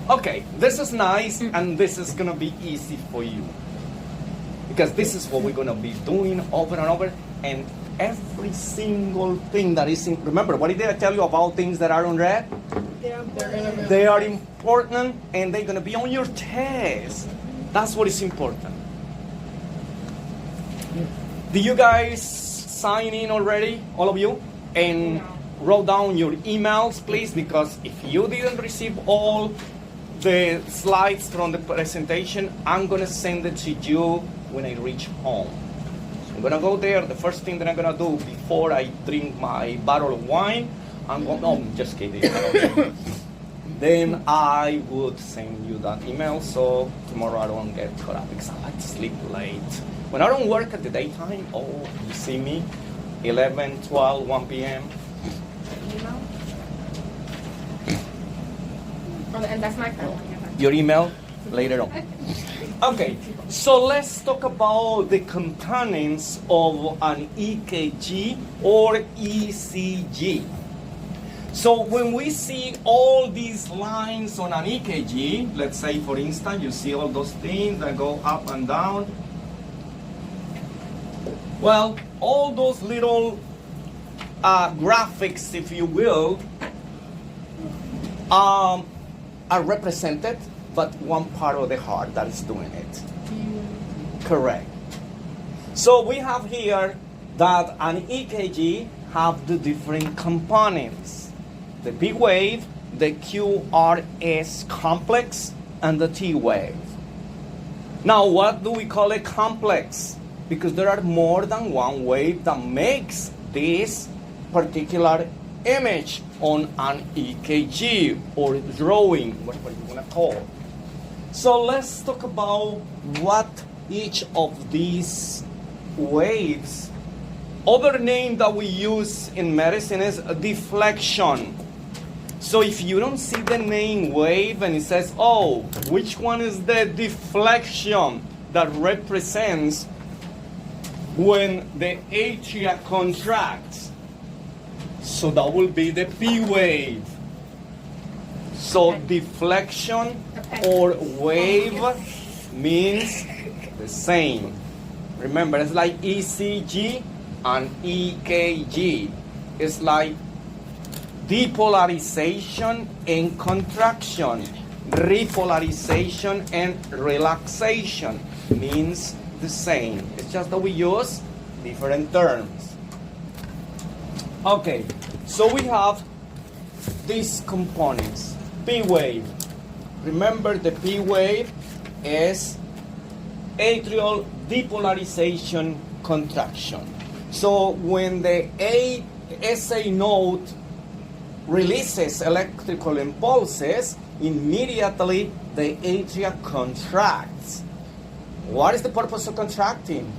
Okay, this is nice, and this is going to be easy for you. Because this is what we're going to be doing over and over. And every single thing that is in... Remember, what did I tell you about things that are on red? They are important, and they're going to be on your test. That's what is important. Did you guys sign in already, all of you? And wrote down your emails, please, because if you didn't receive all the slides from the presentation, I'm going to send it to you when I reach home. I'm gonna go there. The first thing that I'm gonna do before I drink my bottle of wine, no, I'm just kidding. Then I would send you that email so tomorrow I don't get caught up because I like to sleep late. When I don't work at the daytime, you see me, 11, 12, 1 p.m. Email? And that's my phone. Your email later on. Okay, so let's talk about the components of an EKG or ECG. So when we see all these lines on an EKG, let's say for instance, you see all those things that go up and down. Well, all those little graphics, if you will, are represented, but one part of the heart that is doing it. Correct. So we have here that an EKG have the different components. The P wave, the QRS complex, and the T wave. Now, what do we call a complex? Because there are more than one wave that makes this particular image on an EKG or drawing, whatever you want to call it. So let's talk about what each of these waves, other name that we use in medicine is a deflection. So if you don't see the name wave and it says, which one is the deflection that represents when the atria contracts? So that will be the P wave. So deflection or wave means the same. Remember, it's like ECG and EKG. It's like depolarization and contraction, repolarization and relaxation means the same. It's just that we use different terms. Okay, so we have these components. P wave. Remember, the P wave is atrial depolarization contraction. So when the SA node releases electrical impulses, immediately the atria contracts. What is the purpose of contracting?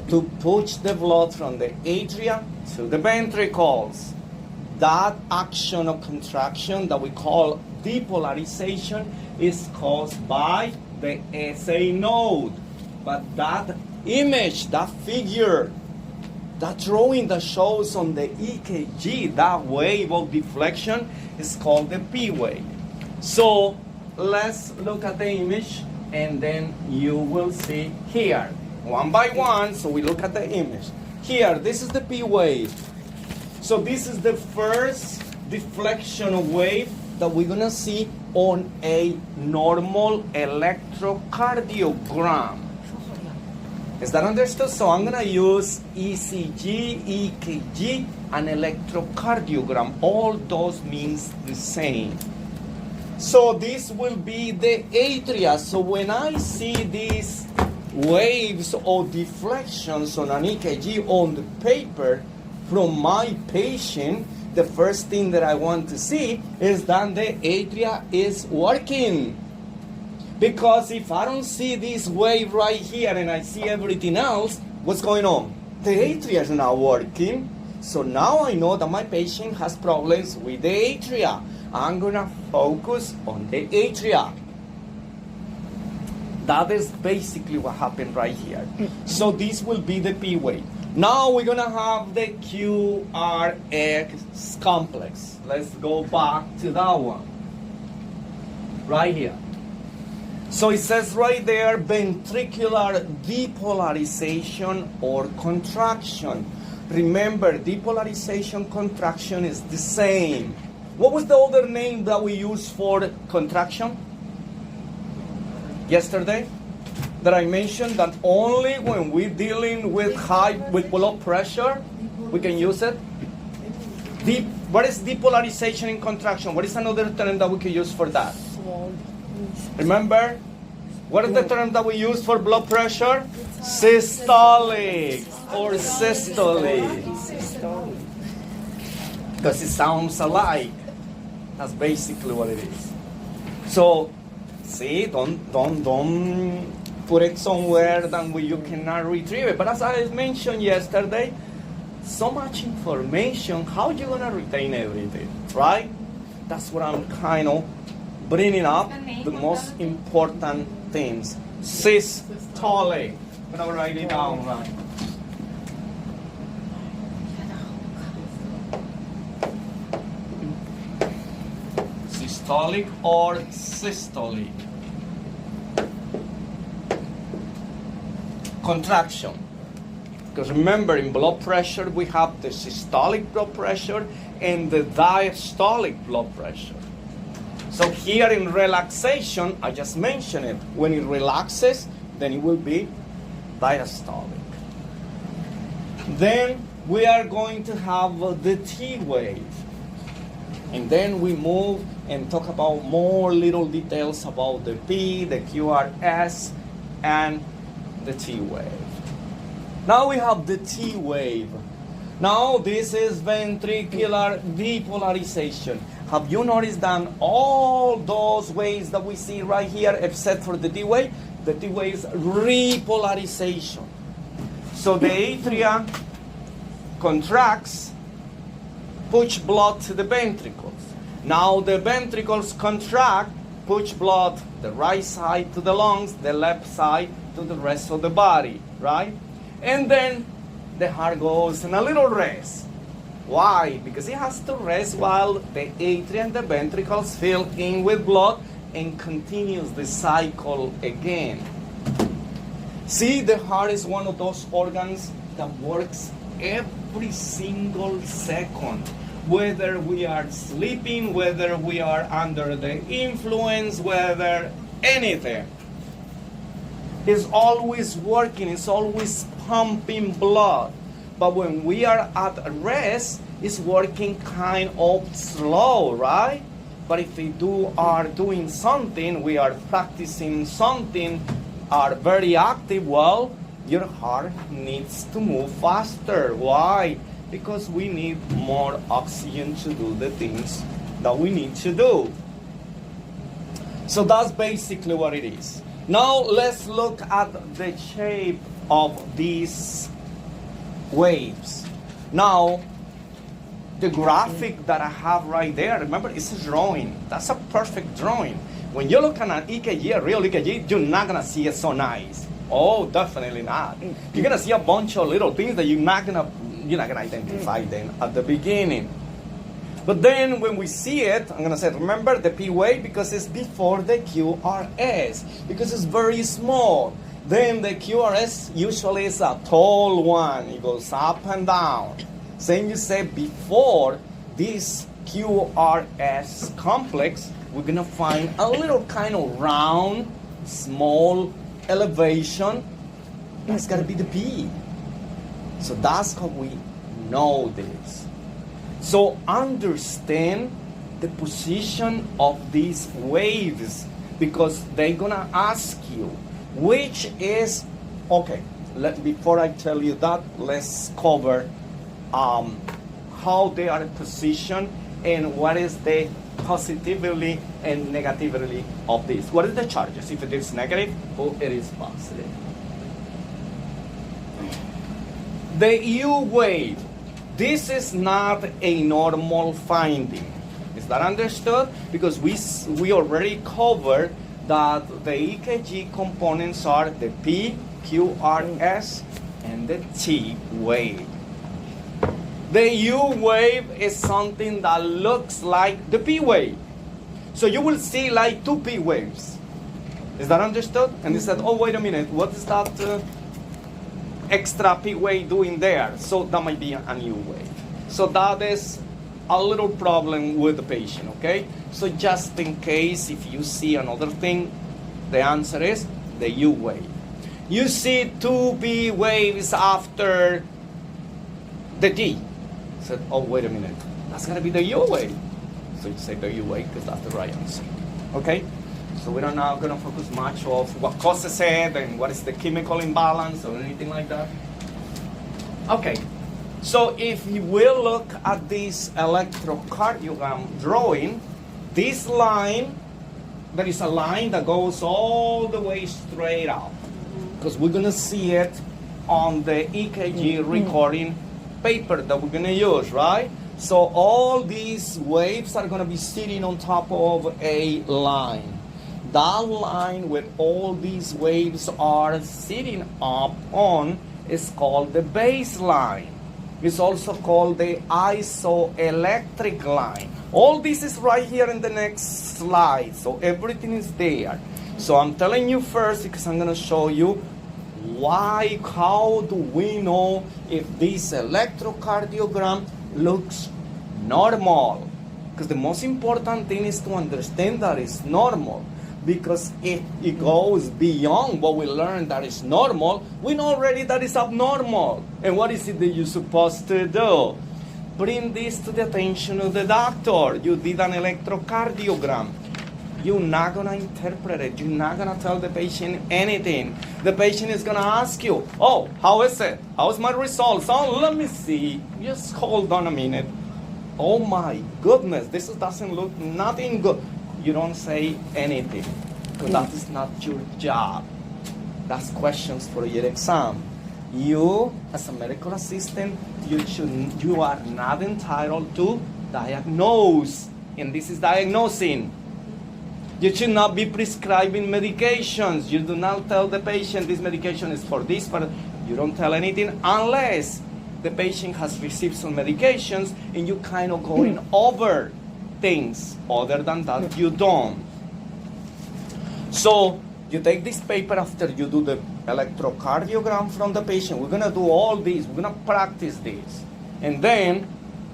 To push the blood from the atria to the ventricles. That action of contraction that we call depolarization is caused by the SA node. But that image, that figure, that drawing that shows on the EKG, that wave of deflection is called the P wave. So let's look at the image and then you will see here, one by one. So we look at the image. Here, this is the P wave. So this is the first deflection wave that we're gonna see on a normal electrocardiogram. Is that understood? So I'm gonna use ECG, EKG, and electrocardiogram. All those means the same. So this will be the atria. So when I see these waves or deflections on an EKG on the paper from my patient, the first thing that I want to see is that the atria is working. Because if I don't see this wave right here and I see everything else, what's going on? The atria is not working. So now I know that my patient has problems with the atria. I'm gonna focus on the atria. That is basically what happened right here. So this will be the P wave. Now we're gonna have the QRS complex. Let's go back to that one. Right here. So it says right there, ventricular depolarization or contraction. Remember, depolarization, contraction is the same. What was the other name that we used for contraction? Yesterday? That I mentioned that only when we're dealing with with blood pressure, we can use it. What is depolarization and contraction? What is another term that we can use for that? Remember? What is the term that we use for blood pressure? Systolic or systolic. Because it sounds alike. That's basically what it is. So, see, don't put it somewhere that you cannot retrieve it. But as I mentioned yesterday, so much information, how you gonna retain everything, right? That's what I'm kind of bringing up, the most important things. Systolic. I'm gonna write it down, right? Systolic or systolic? Contraction. Because remember, in blood pressure, we have the systolic blood pressure and the diastolic blood pressure. So here in relaxation, I just mentioned it. When it relaxes, then it will be diastolic. Then we are going to have the T wave. And then we move and talk about more little details about the P, the QRS, and the T wave. Now we have the T wave. Now this is ventricular depolarization. Have you noticed that all those waves that we see right here, except for the T wave is repolarization. So the atria contracts, push blood to the ventricles. Now the ventricles contract, push blood the right side to the lungs, the left side to the rest of the body, right? And then the heart goes in a little rest. Why? Because it has to rest while the atria and the ventricles fill in with blood and continues the cycle again. See, the heart is one of those organs that works every single second. Whether we are sleeping, whether we are under the influence, whether anything. It's always working, it's always pumping blood. But when we are at rest, it's working kind of slow, right? But if we are doing something, we are practicing something, are very active, well, your heart needs to move faster. Why? Because we need more oxygen to do the things that we need to do. So that's basically what it is. Now let's look at the shape of these waves. Now, the graphic that I have right there, remember, it's a drawing. That's a perfect drawing. When you look at an EKG, a real EKG, you're not gonna see it so nice. Oh, definitely not. You're gonna see a bunch of little things that you're not gonna identify them at the beginning. But then when we see it, I'm gonna say, remember the P wave, because it's before the QRS, because it's very small. Then the QRS usually is a tall one. It goes up and down. Same you say before this QRS complex, we're gonna find a little kind of round, small elevation. That's gotta be the P. So that's how we know this. So understand the position of these waves, because they're gonna ask you which is, okay, before I tell you that, let's cover how they are positioned and what is the positively and negatively of this. What is the charges? If it is negative or it is positive. The U wave. This is not a normal finding. Is that understood? Because we already covered that the EKG components are the P, QRS, and the T wave. The U wave is something that looks like the P wave. So you will see like two P waves. Is that understood? And they said, oh, wait a minute, what is that extra P wave doing there? So that might be a U wave. So that is a little problem with the patient, okay? So just in case, if you see another thing, the answer is the U wave. You see two P waves after the T. Said, oh, wait a minute, that's gonna be the U wave. So you say the U wave because that's the right answer, okay? So we're not going to focus much of what causes it and what is the chemical imbalance or anything like that. Okay, so if we look at this electrocardiogram drawing, this line, there is a line that goes all the way straight up, because we're going to see it on the EKG recording paper that we're going to use, right? So all these waves are going to be sitting on top of a line. That line with all these waves are sitting up on is called the baseline. It's also called the isoelectric line. All this is right here in the next slide, so everything is there. So I'm telling you first because I'm going to show you how do we know if this electrocardiogram looks normal? Because the most important thing is to understand that it's normal. Because if it goes beyond what we learned that is normal, we know already that it's abnormal. And what is it that you're supposed to do? Bring this to the attention of the doctor. You did an electrocardiogram. You're not going to interpret it. You're not going to tell the patient anything. The patient is going to ask you, oh, how is it? How's my results? Oh, let me see. Just hold on a minute. Oh my goodness, this doesn't look nothing good. You don't say anything, because that is not your job. That's questions for your exam. You, as a medical assistant, you are not entitled to diagnose, and this is diagnosing. You should not be prescribing medications. You do not tell the patient this medication is for this, but you don't tell anything unless the patient has received some medications and you kind of going over things. Other than that, you don't. So you take this paper after you do the electrocardiogram from the patient. We're going to do all this. We're going to practice this. And then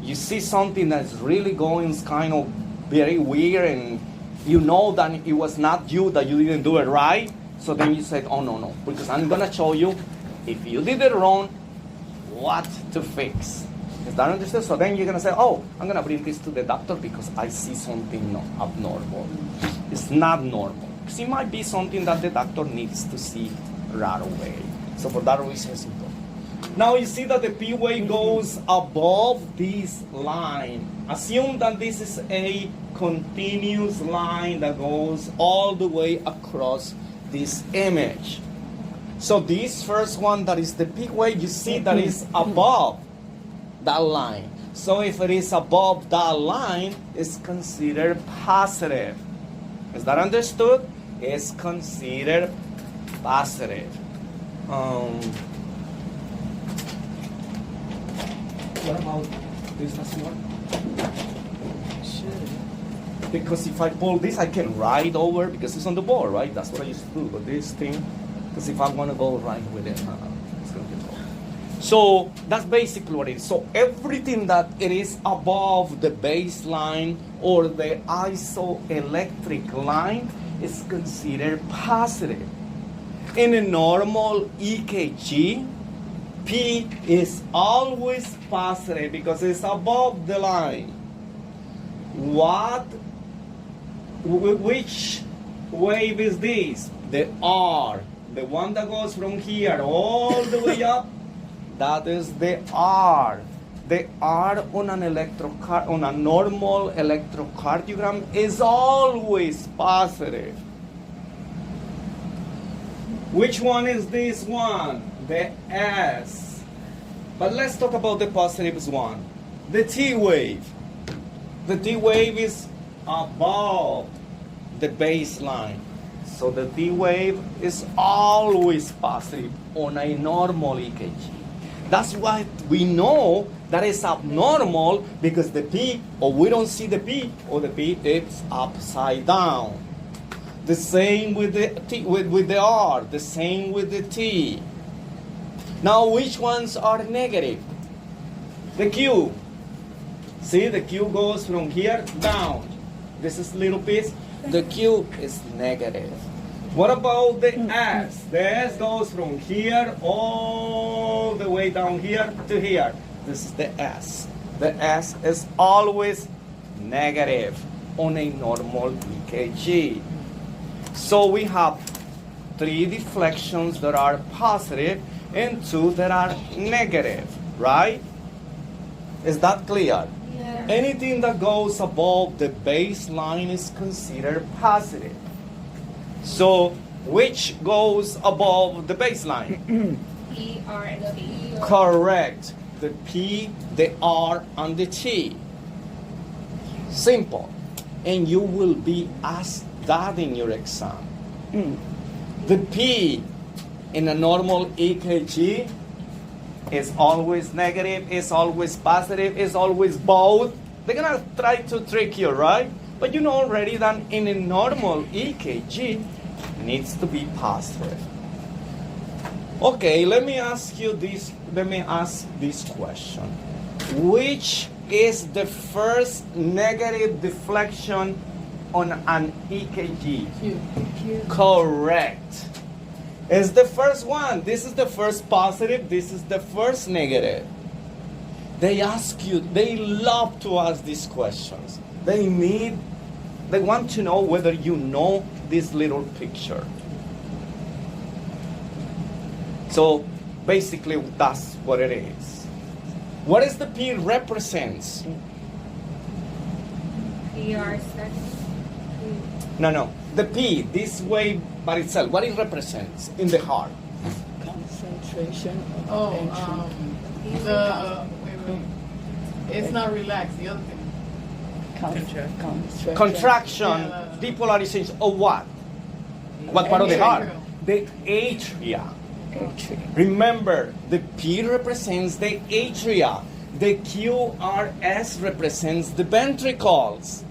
you see something that's really going kind of very weird, and you know that it was not you, that you didn't do it right. So then you said, oh, no, because I'm going to show you, if you did it wrong, what to fix. Is that understood? So then you're going to say, oh, I'm going to bring this to the doctor because I see something abnormal. It's not normal. Because it might be something that the doctor needs to see right away. So for that reason, it's important. Now you see that the P wave goes above this line. Assume that this is a continuous line that goes all the way across this image. So this first one, that is the peak wave, you see that is above that line. So if it is above that line, it's considered positive. Is that understood? It's considered positive. What about this last one? Because if I pull this, I can write over, because it's on the board, right? That's what I used to do. But this thing, because if I want to go right with it, it's going to get wrong. So that's basically what it is. So everything that it is above the baseline or the isoelectric line is considered positive. In a normal EKG, P is always positive because it's above the line. Which wave is this? The R. The one that goes from here all the way up, that is the R. The R on a normal electrocardiogram is always positive. Which one is this one? The S. But let's talk about the positive one. The T wave. The T wave is above the baseline. So the T wave is always positive on a normal EKG. That's why we know that it's abnormal, because the P, or we don't see the P, or the P is upside down. The same with the T, with the R, the same with the T. Now which ones are negative? The Q. See, the Q goes from here down. This is little piece. The Q is negative. What about the S? The S goes from here all the way down here to here. This is the S. The S is always negative on a normal EKG. So we have 3 deflections that are positive and 2 that are negative, right? Is that clear? Yeah. Anything that goes above the baseline is considered positive. So, which goes above the baseline? P, R, and T. Correct. The P, the R, and the T. Simple. And you will be asked that in your exam. The P in a normal EKG is always negative, is always positive, is always both. They're going to try to trick you, right? But you know already that in a normal EKG, it needs to be positive. Okay, let me ask this question. Which is the first negative deflection on an EKG? Q. Correct. It's the first one. This is the first positive. This is the first negative. They love to ask these questions. They want to know whether you know this little picture. So basically that's what it is. What does the P represents? P, R, second. No. The P, this way by itself, what it represents in the heart? Concentration of Oh, wait. It's not relaxed. The other thing. Contraction, Yeah. depolarization, or what? What part of the heart? The atria. Remember, the P represents the atria. The QRS represents the ventricles.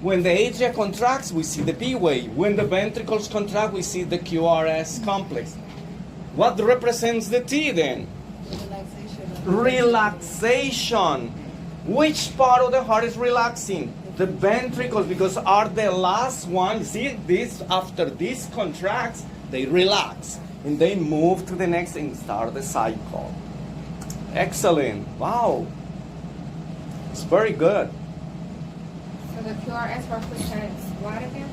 When the atria contracts, we see the P wave. When the ventricles contract, we see the QRS complex. What represents the T then? Relaxation. Which part of the heart is relaxing? The ventricles, because are the last one. See, this after this contracts, they relax and they move to the next and start the cycle. Excellent. Wow. It's very good. So the QRS represents what again?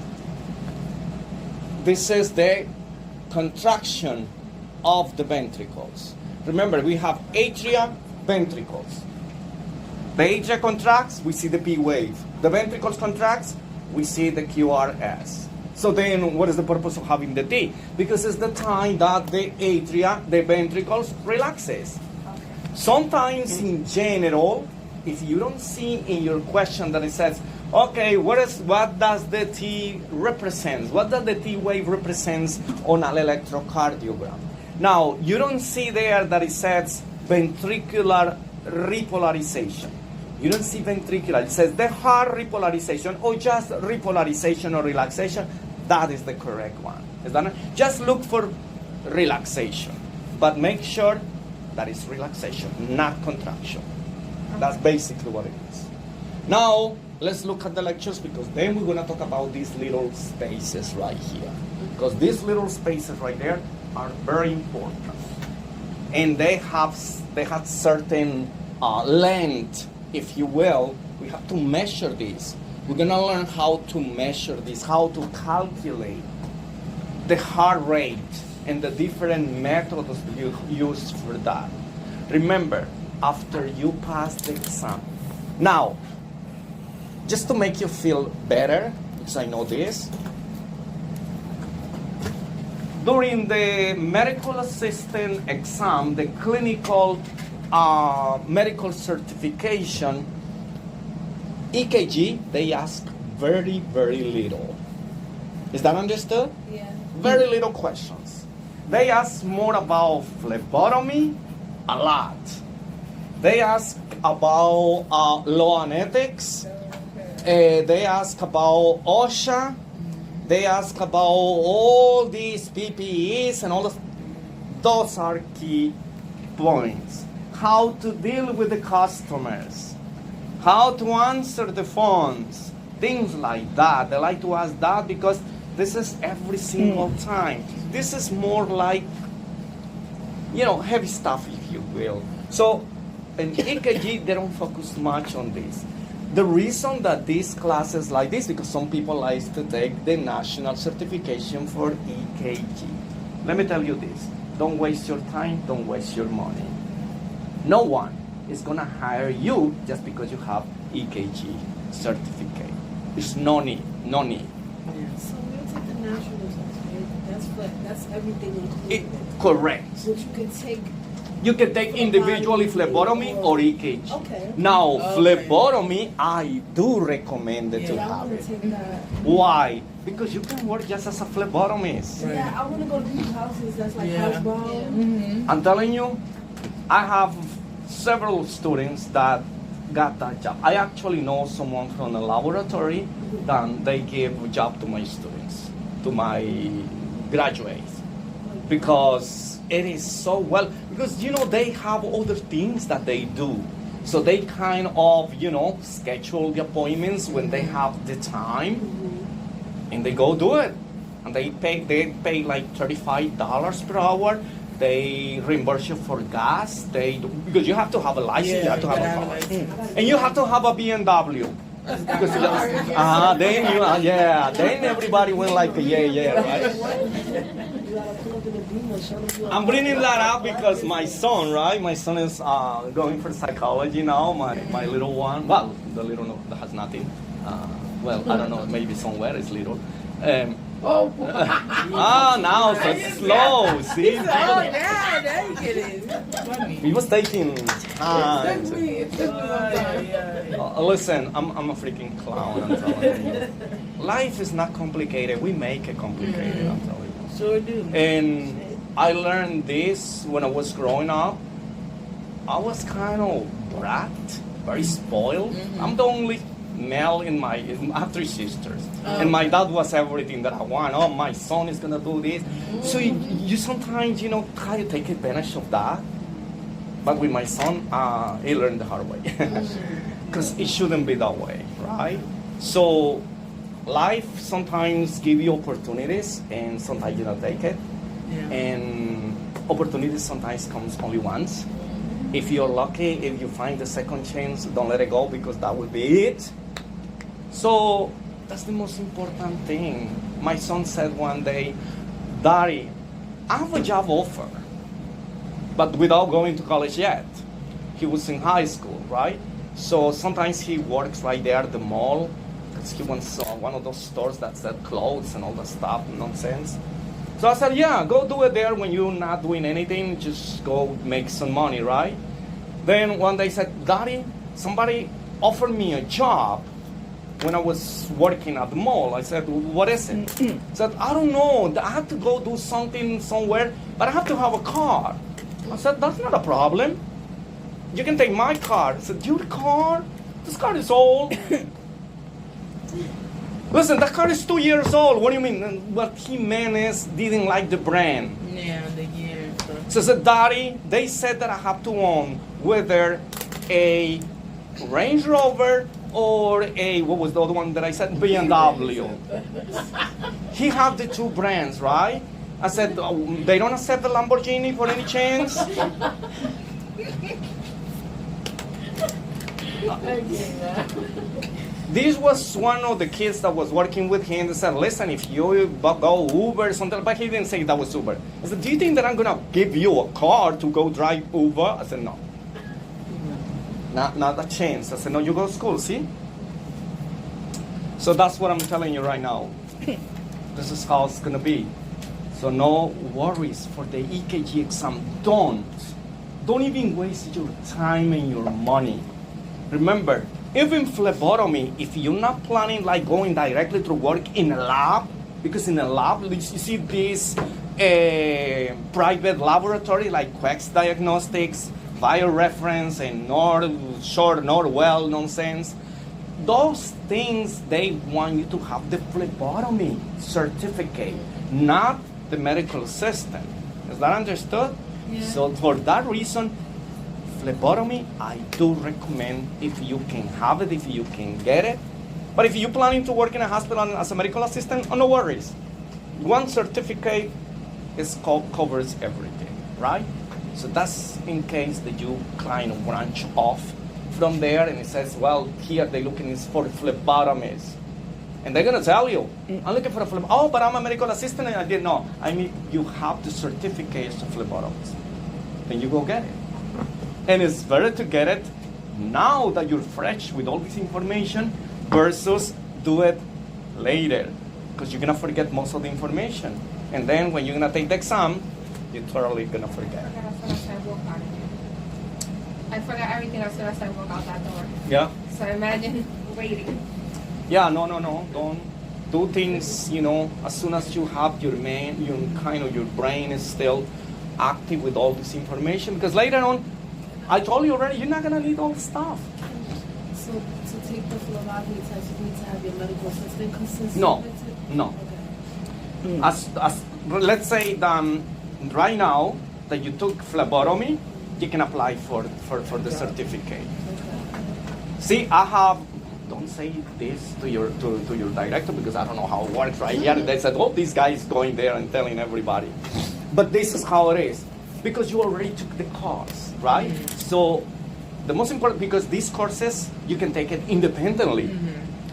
This is the contraction of the ventricles. Remember, we have atria, ventricles. The atria contracts, we see the P wave. The ventricles contracts, we see the QRS. So then, what is the purpose of having the T? Because it's the time that the atria, the ventricles, relaxes. Okay. Sometimes in general, if you don't see in your question that it says, okay, what does the T represent? What does the T wave represent on an electrocardiogram? Now, you don't see there that it says ventricular repolarization. You don't see ventricular. It says the heart repolarization or just repolarization or relaxation. That is the correct one. Is that not? Just look for relaxation, but make sure that it's relaxation, not contraction. That's basically what it is. Now, let's look at the lectures because then we're going to talk about these little spaces right here. Because these little spaces right there are very important. And they have certain length, if you will. We have to measure this. We're going to learn how to measure this, how to calculate the heart rate and the different methods you use for that. Remember, after you pass the exam. Now, just to make you feel better, because I know this, during the medical assistant exam, the clinical medical certification, EKG, they ask very, very little. Is that understood? Yeah. Very little questions. They ask more about phlebotomy, a lot. They ask about law and ethics. They ask about OSHA. They ask about all these PPEs and all those. Those are key points. How to deal with the customers. How to answer the phones. Things like that. They like to ask that because this is every single time. This is more like, heavy stuff, if you will. So in EKG, they don't focus much on this. The reason that these classes like this, because some people like to take the national certification for EKG. Let me tell you this. Don't waste your time, don't waste your money. No one is gonna hire you just because you have EKG certificate. There's no need, no need. So we'll take the national results, right? That's everything included. Correct. Which you can take. You can take individually phlebotomy or EKG. Okay. Now, phlebotomy, I do recommend it to Yeah, I have want it. to take that. Why? Because you can work just as a phlebotomist. Yeah, I want to go to these houses that's like housebound. I'm telling you, I have several students that got that job. I actually know someone from a laboratory that they give a job to my students, to my graduates, because it is so well, because you know they have other things that they do. So they kind of, you know, schedule the appointments when they have the time, and they go do it. And they pay like $35 per hour. They reimburse you for gas. Because you have to have a license, you have to have a car. And you have to have a BMW. Because then everybody went like yeah, right? I'm bringing that up because my son, right? My son is going for psychology now. My little one, well, the little one that has nothing. Well, I don't know, maybe somewhere it's little. Now so it's slow. See, now you get it. he was taking time. Listen, I'm a freaking clown. I'm telling you, life is not complicated. We make it complicated. I'm telling you. Sure do. And I learned this when I was growing up. I was kind of brat, very spoiled. I'm the only male I have 3 sisters. And my dad was everything that I want. Oh, my son is gonna do this. So you sometimes, you know, try to take advantage of that. But with my son, he learned the hard way. Because it shouldn't be that way, right? So life sometimes give you opportunities and sometimes you don't take it. And opportunities sometimes comes only once. If you're lucky, if you find the second chance, don't let it go, because that will be it. So that's the most important thing. My son said one day, Daddy, I have a job offer, but without going to college yet. He was in high school, right? So sometimes he works right there at the mall, because he wants one of those stores that sell clothes and all that stuff, nonsense. So I said, yeah, go do it there when you're not doing anything, just go make some money, right? Then one day he said, Daddy, somebody offered me a job when I was working at the mall. I said, what is it? He said, I don't know, I have to go do something somewhere, but I have to have a car. I said, that's not a problem. You can take my car. I said, your car? This car is old. Listen, that car is 2 years old. What do you mean? And what he meant is didn't like the brand. Yeah, the year. So I said, Daddy, they said that I have to own whether a Range Rover or a, what was the other one that I said? BMW. He had the 2 brands, right? I said, they don't accept the Lamborghini for any chance? This was one of the kids that was working with him. They said, listen, if you go Uber or something, but he didn't say that was Uber. I said, do you think that I'm going to give you a car to go drive Uber? I said, no. Not a chance. I said, no, you go to school, see? So that's what I'm telling you right now. This is how it's going to be. So no worries for the EKG exam. Don't even waste your time and your money. Remember, even phlebotomy, if you're not planning like going directly to work in a lab, because in a lab, you see this private laboratory like Quex Diagnostics, BioReference, and Norwell nonsense. Those things, they want you to have the phlebotomy certificate, not the medical assistant. Is that understood? Yeah. So for that reason, phlebotomy, I do recommend if you can have it, if you can get it. But if you're planning to work in a hospital as a medical assistant, no worries. One certificate covers everything, right? So that's in case that you kind of branch off from there and it says, well, here they're looking for phlebotomists. And they're going to tell you, I'm looking for a phlebotomist. Oh, but I'm a medical assistant and I didn't know. I mean, you have the certificate of phlebotomist. Then you go get it. And it's better to get it now that you're fresh with all this information versus do it later. Because you're going to forget most of the information. And then when you're going to take the exam, you're totally going to forget. I forgot everything as soon as I walk out that door. Yeah? So imagine waiting. Yeah, no. Don't do things, as soon as you have your brain is still active with all this information. Because later on, I told you already, you're not going to need all the stuff. So to take the phlebotomy test, you need to have your medical assistant consistent No. with it? No. Okay. As let's say that right now that you took phlebotomy, you can apply for the certificate. Okay. See, don't say this to your director because I don't know how it works right here. They said, oh, this guy is going there and telling everybody. But this is how it is. Because you already took the course, right? So the most important, because these courses, you can take it independently.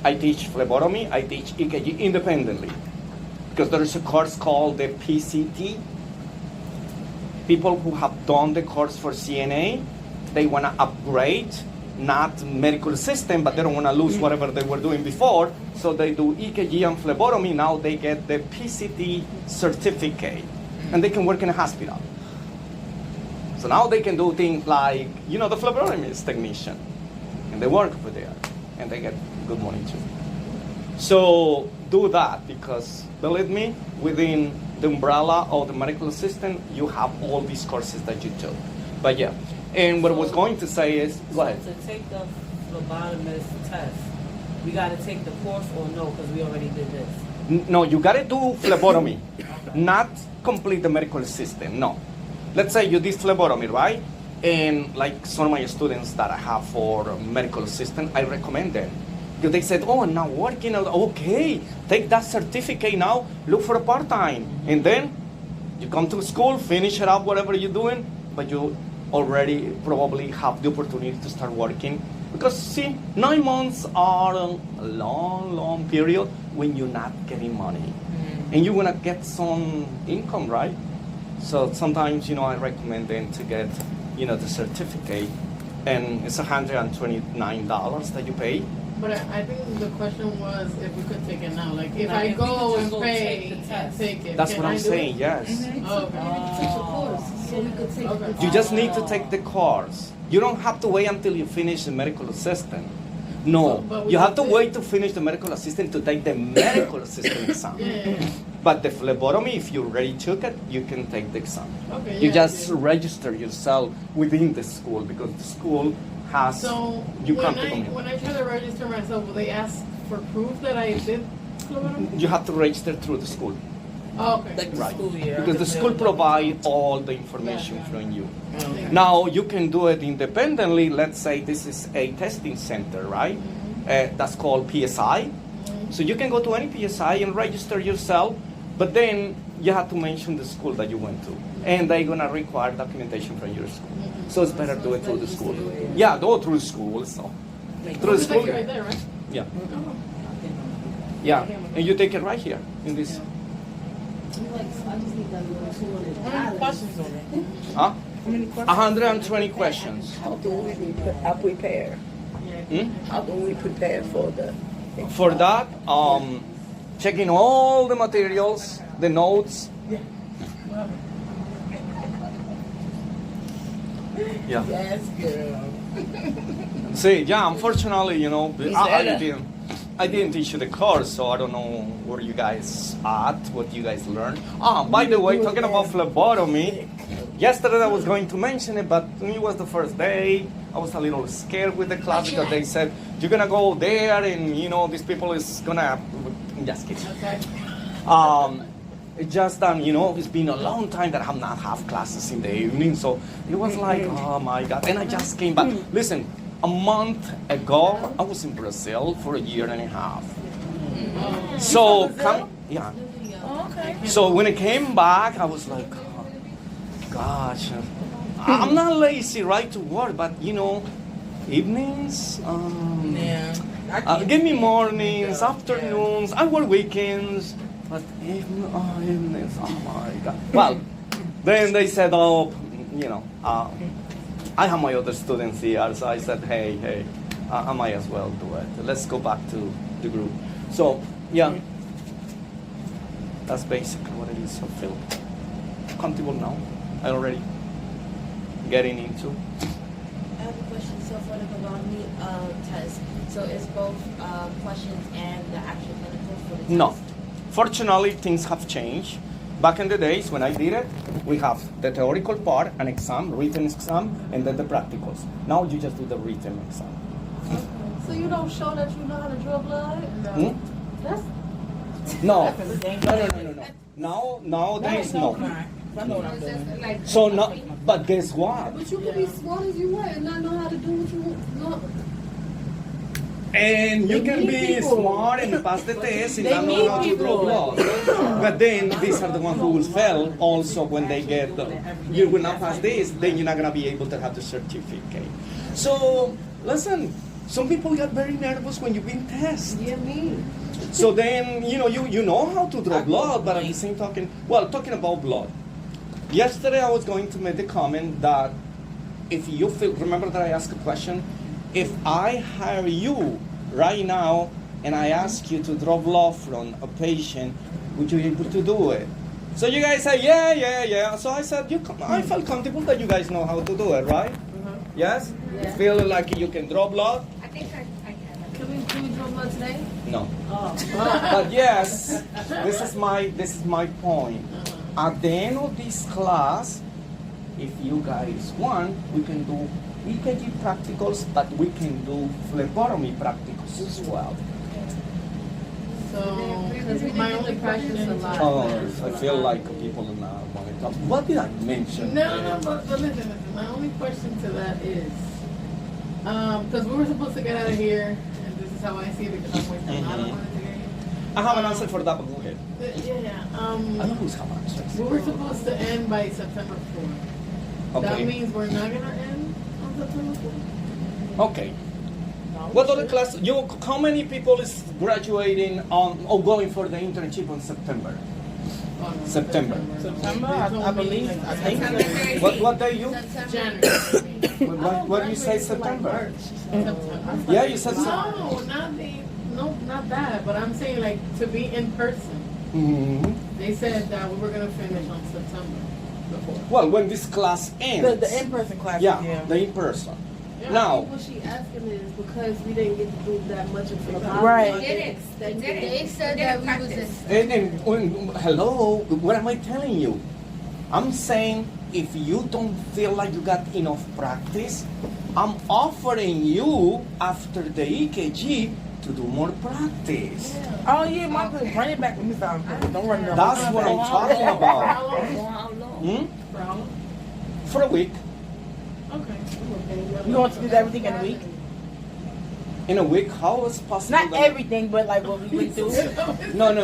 I teach phlebotomy, I teach EKG independently. Because there is a course called the PCT. People who have done the course for CNA, they want to upgrade, not medical assistant, but they don't want to lose whatever they were doing before. So they do EKG and phlebotomy. Now they get the PCT certificate, and they can work in a hospital. So now they can do things like, the phlebotomist technician, and they work over there, and they get good money too. So do that because, believe me, within the umbrella of the medical assistant, you have all these courses that you took. But yeah, and what I was going to say is, go ahead. So to take the phlebotomist test, we got to take the course or no, because we already did this? No, you got to do phlebotomy, not complete the medical assistant, no. Let's say you did phlebotomy, right? And like some of my students that I have for medical assistant, I recommend them. Because they said, oh, I'm not working. Okay, take that certificate now, look for a part-time. And then you come to school, finish it up, whatever you're doing, but you already probably have the opportunity to start working. Because see, 9 months are a long, long period when you're not getting money. And you want to get some income, right? So sometimes, I recommend them to get, the certificate. And it's $129 that you pay. But I think the question was if we could take it now. Like if I go and pay and take it. That's what I'm saying, yes. Oh, okay. So we could take the You just need to take the course. You don't have to wait until you finish the medical assistant. No, But we you have to have wait to finish the medical assistant to take the medical assistant exam. Yeah. But the phlebotomy, if you already took it, you can take the exam. Okay, You yeah, just yeah. register yourself within the school because the school has. So you when can't come in. when I try to register myself, will they ask for proof that I did phlebotomy? You have to register through the school. Oh, okay. Like the Right. school year. Because the school provides all the information Yeah. from you. Okay. Now, you can do it independently. Let's say this is a testing center, right? That's called PSI. So you can go to any PSI and register yourself, but then you have to mention the school that you went to. And they're going to require documentation from your school. So it's better to do it through the school. Yeah, go through the school. So. Through the It's like school. right there, right? Yeah. Oh. Yeah. And you take it right here in this. I just need that little How many $200. questions on it? Huh? How many questions? 120 questions. How do we prepare? Hmm? How do we prepare for the? For that, checking all the materials, the notes. Yeah. Yes, girl. See, yeah, unfortunately, I didn't teach you the course, so I don't know where you guys at, what you guys learned. By the way, talking about phlebotomy, yesterday I was going to mention it, but it was the first day. I was a little scared with the class because they said, you're gonna go there and, these people is gonna, just kidding. Okay. It's just that, it's been a long time that I have not have classes in the evening, so it was like, oh my God. And I just came back. Listen, a month ago, I was in Brazil for a year and a half. So, yeah. Oh, okay. So when I came back, I was like, oh, gosh, I'm not lazy, right, to work, but evenings. Yeah. Give me mornings, afternoons. I work weekends, but evenings. Oh my God. Well, then they said, oh, you know, I have my other students here, so I said, hey, I might as well do it. Let's go back to the group. So yeah, that's basically what it is. So feel comfortable now. I already getting into. I have a question. So for the Kagami test, so it's both questions and the actual clinical for the test? No. Fortunately, things have changed. Back in the days when I did it, we have the theoretical part, an exam, written exam, and then the practicals. Now you just do the written exam. So you don't show that you know how to draw blood? Hmm? That's No. Nowadays, no. I know what I'm doing. So no, but guess what? but you could be smart as you want and not know how to do what you want. And you They can need be people. smart and pass the test and They not know need how to draw people. blood. But then these are the ones who will fail also when they get you will not pass this, then you're not gonna be able to have the certificate. So listen, some people get very nervous when you've been tested. Yeah, me. So then you know how to draw blood, but at the same talking about blood. Yesterday I was going to make the comment that if you feel, remember that I asked a question, if I hire you right now and I ask you to draw blood from a patient, would you be able to do it? So you guys say, yeah. So I said, I felt comfortable that you guys know how to do it, right? Yes? Yeah. Feel like you can draw blood? I think I can. Can we draw blood today? No. Oh. But yes, this is my point. At the end of this class, if you guys want, we can do EKG practicals, but we can do phlebotomy practicals as well. So my only question is I feel like people are not want to talk. What did I mention? No, but listen. My only question to that is, because we were supposed to get out of here, and this is how I see it because I'm wasting a lot of money to get here. I have an answer for that, but go ahead. Yeah. I always have answers. We were supposed to end by September 4th. That Okay. means we're not gonna end on September 4th. Okay. What other class? How many people is graduating on or going for the internship on September? Oh, no, September. September, They I told me, believe. like, I think so. What day you? January. What do you say September? September. Yeah, you said September. Not that, but I'm saying like to be in person. Mm-hmm. They said that we were gonna finish on September the 4th. Well, when this class ends. The in-person classes, Yeah, the in-person. I Now, think what she asking is because we didn't get to do that much of phlebotomy. Right. They said that we was in hello, what am I telling you? I'm saying if you don't feel like you got enough practice, I'm offering you after the EKG to do more practice. Oh yeah, my good. Run it back with me, don't run it up. That's what I'm talking about. How long? How long? Hmm? For how long? For a week. Okay. You want to do everything in a week? In a week, how is it possible? Not everything, but like what we went through. No. In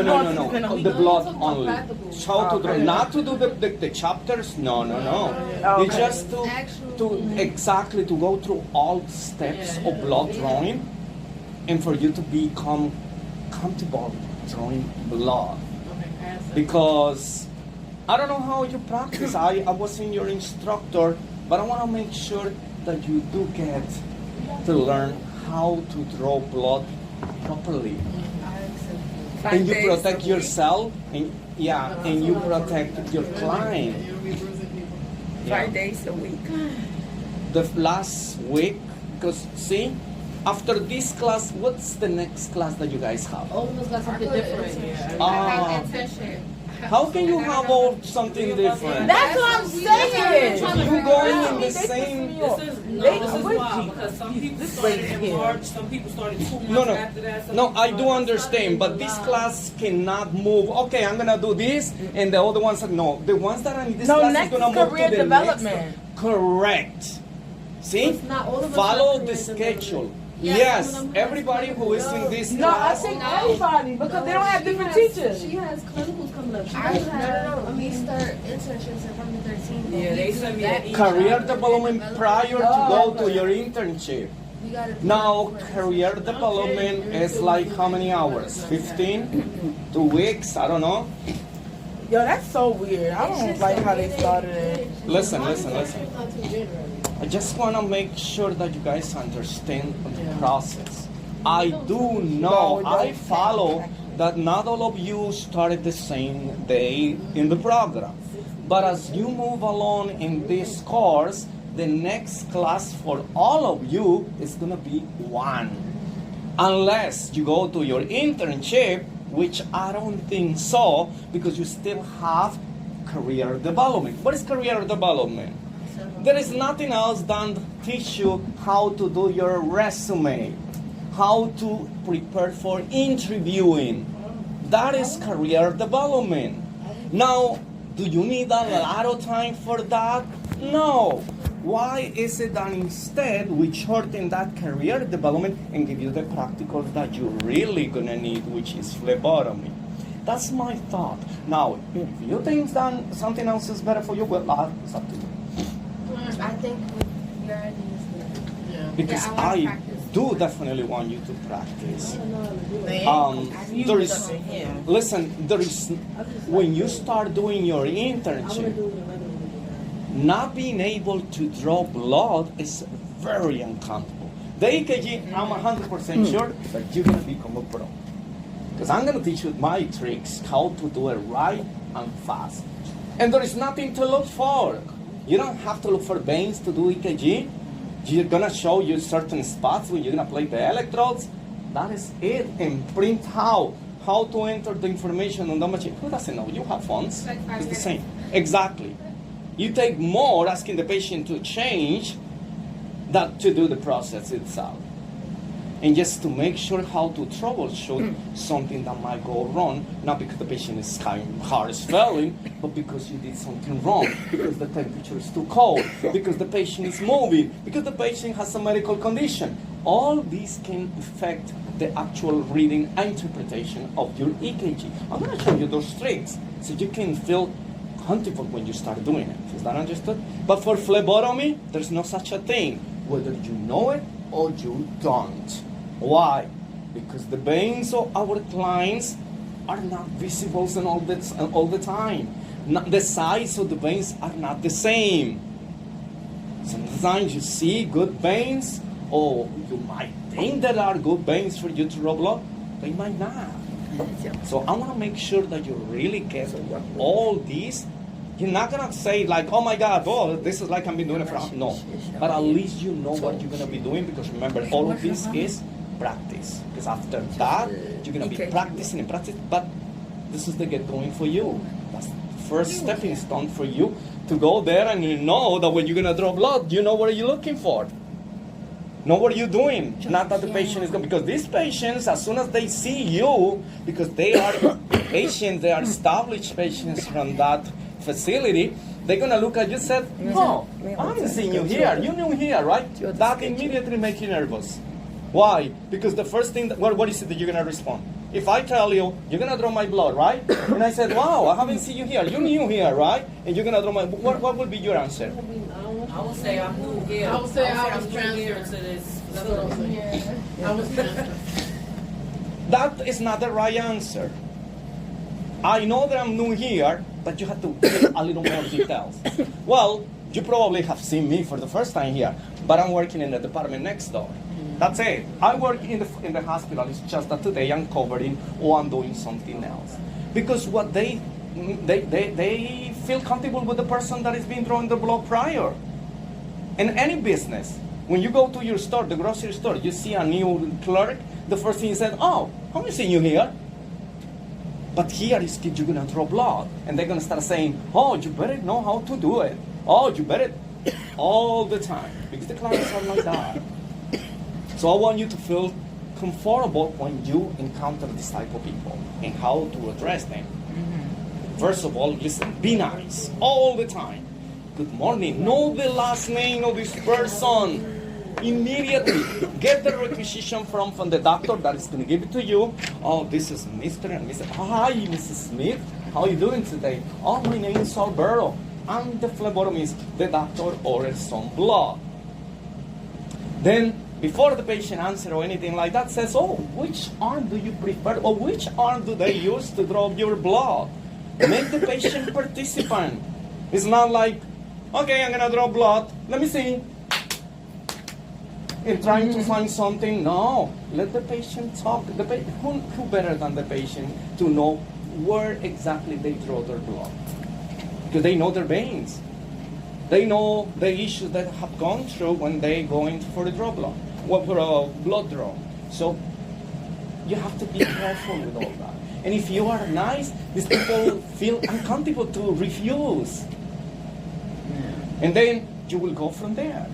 a week. The blood No, only. practical. How to draw, Okay. not to do the chapters. No. Okay. It's just to go through all steps of blood drawing, and for you to become comfortable drawing blood. Because I don't know how you practice. I wasn't your instructor, but I want to make sure that you do get to learn how to draw blood properly. And you protect yourself, and you protect your client. You'll be bruising people. 5 days a week. The last week, because see, after this class, what's the next class that you guys have? All of us got something different. Ah, internship. how can you have all something different? That's what I'm saying. You going in the They same? pissed me off. This is why, because some people started in March, some people started 2 months after that. some No, people I do started understand, but this July. class cannot move. Okay, I'm gonna do this, and the other ones said no. The ones that are in this No, class is next gonna is move career to the development. next. Correct. See, It's not all of us follow have the career schedule. development. Yes, some of them everybody have who is in this No, I class. think everybody because they don't have different teachers. She has clinicals coming up. She I doesn't have. no. We start internship September 13th. Yeah, they sent me an email. Career development prior to go to your internship. We gotta. Now, career development is like how many hours? 15? 2 weeks? I don't know. Yo, that's so weird. I don't like how they started it. Listen. I just want to make sure that you guys understand the process. I do know, I follow that not all of you started the same day in the program. But as you move along in this course, the next class for all of you is going to be 1. Unless you go to your internship, which I don't think so, because you still have career development. What is career development? There is nothing else than teach you how to do your resume, how to prepare for interviewing. That is career development. Now, do you need a lot of time for that? No. Why is it that instead we shorten that career development and give you the practicals that you're really gonna need, which is phlebotomy? That's my thought. Now, if you think that something else is better for you, well, it's up to you. I think your idea is good. Yeah. Because Yeah, I wanna I practice. do definitely want you to practice. You There is, something here. listen, there is, when you start doing your internship, not being able to draw blood is very uncomfortable. The EKG, I'm 100% sure that you're going to become a pro. Because I'm going to teach you my tricks, how to do it right and fast. And there is nothing to look for. You don't have to look for veins to do EKG. You're going to show you certain spots where you're going to play the electrodes. That is it. And print out how to enter the information on the machine. Who doesn't know? You have phones. Like 5 It's the minutes. same. Exactly. You take more asking the patient to change than to do the process itself. And just to make sure how to troubleshoot something that might go wrong, not because the patient is heart is failing, but because you did something wrong, because the temperature is too cold, because the patient is moving, because the patient has a medical condition. All these can affect the actual reading and interpretation of your EKG. I'm going to show you those tricks so you can feel comfortable when you start doing it. Is that understood? But for phlebotomy, there's no such a thing, whether you know it or you don't. Why? Because the veins of our clients are not visible all the time. The size of the veins are not the same. Sometimes you see good veins, or you might think there are good veins for you to draw blood. They might not. So I want to make sure that you really get all these. You're not going to say like, oh my God, oh, this is like I've been doing it for, no. But at least you know what you're going to be doing, because remember, all of this is practice. Because after that, you're going to be practicing and practice. But this is the get going for you. That's the first stepping stone for you to go there, and you know that when you're going to draw blood, you know what you're looking for. Know what you're doing. Not that the patient is going, because these patients, as soon as they see you, because they are patients, they are established patients from that facility, they're going to look at you and say, oh, I haven't seen you here. You knew here, right? That immediately makes you nervous. Why? Because the first thing, what is it that you're going to respond? If I tell you, you're going to draw my blood, right? And I said, wow, I haven't seen you here. You knew here, right? And you're going to draw my, what would be your answer? I would say I'm new here. I would say I was I'm new here to transferred. this. I was transferred. That is not the right answer. I know that I'm new here, but you have to give a little more details. Well, you probably have seen me for the first time here, but I'm working in the department next door. That's it. I work in the hospital. It's just that today I'm covering or I'm doing something else. Because what they feel comfortable with the person that is being drawn the blood prior. In any business, when you go to your store, the grocery store, you see a new clerk, the first thing you said, oh, haven't seen you here. But here is you're going to draw blood. And they're going to start saying, oh, you better know how to do it. Oh, you better, all the time. Because the clients are like that. So I want you to feel comfortable when you encounter this type of people and how to address them. First of all, listen, be nice all the time. Good morning. Know the last name of this person. Immediately get the requisition from the doctor that is going to give it to you. Oh, this is Mr. and Mrs. Hi, Mrs. Smith. How are you doing today? Oh, my name is Alberto. I'm the phlebotomist. The doctor orders some blood. Then before the patient answer or anything like that, says, oh, which arm do you prefer? Or which arm do they use to draw your blood? Make the patient participant. It's not like, okay, I'm going to draw blood. Let me see. And trying to find something. No, let the patient talk. Who better than the patient to know where exactly they draw their blood? Because they know their veins. They know the issues that have gone through when they go in for a draw blood, or for a blood draw. So you have to be careful with all that. And if you are nice, these people feel uncomfortable to refuse. And then you will go from there.